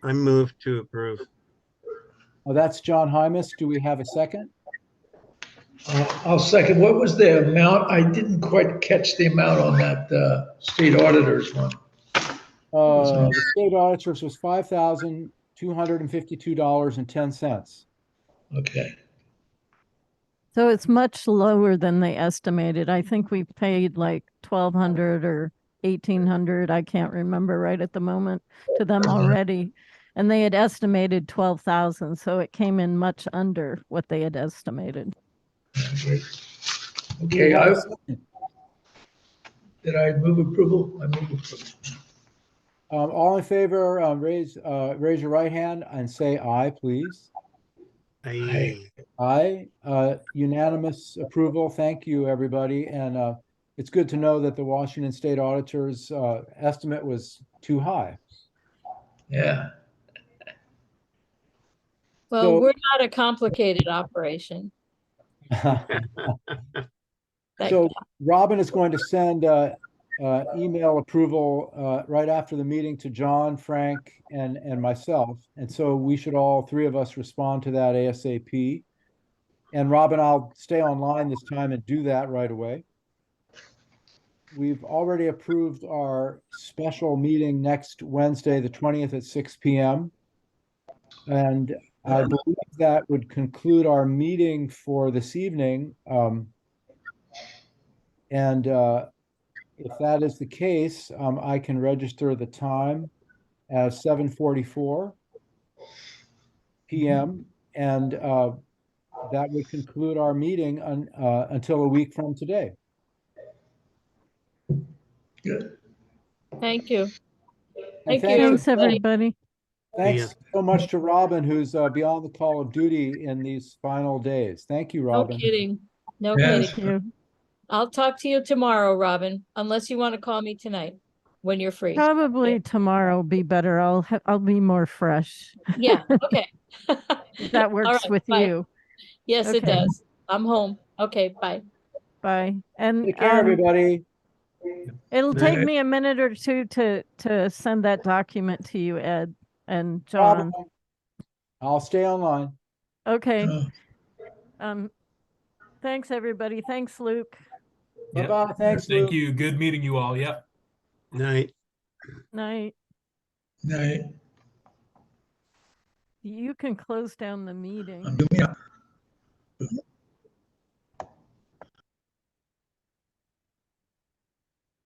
I move to approve. That's John Hymas. Do we have a second? I'll second. What was the amount? I didn't quite catch the amount on that state auditor's one. The state auditors was $5,252.10. Okay. So it's much lower than they estimated. I think we paid like 1,200 or 1,800. I can't remember right at the moment to them already. And they had estimated 12,000. So it came in much under what they had estimated. Great. Do Okay, we have a second? did I move approval? I move approval. All in favor, raise your right hand and say aye, please. I, Aye, unanimous approval. Thank you, everybody. And it's good to know that the Washington State Auditor's estimate was too high. Yeah. Well, So- we're not a complicated operation. So Robin is going to send email approval right after the meeting to John, Frank, and myself. And so we should all three of us respond to that ASAP. And Robin, I'll stay online this time and do that right away. We've already approved our special meeting next Wednesday, the 20th at 6 p.m. And I believe that would conclude our meeting for this evening. If that is the case, I can register the time as 7:44 p.m. And that would conclude our meeting until a week from today. Good. Thank you. And Thank you, Thanks, everybody. Thanks so much to Robin, who's beyond the call of duty in these final days. Thank you, No Robin. kidding. No Yes. kidding. You. I'll talk to you tomorrow, Robin, unless you want to call me tonight when you're free. Probably tomorrow will be better. I'll be more fresh. Yeah, okay. If that All works right, with bye. you. Yes, it Okay. does. I'm home. Okay, bye. Bye. And Take care, everybody. it'll take Night. me a minute or two to send that document to you, Ed and Problem. John. I'll stay online. Okay. Uh, Thanks, everybody. Thanks, Luke. Yeah. Bye-bye. Thanks, Thank Luke. you. Good meeting you all. Yep. night. Night. Night. You can close down the meeting. I'm doing it.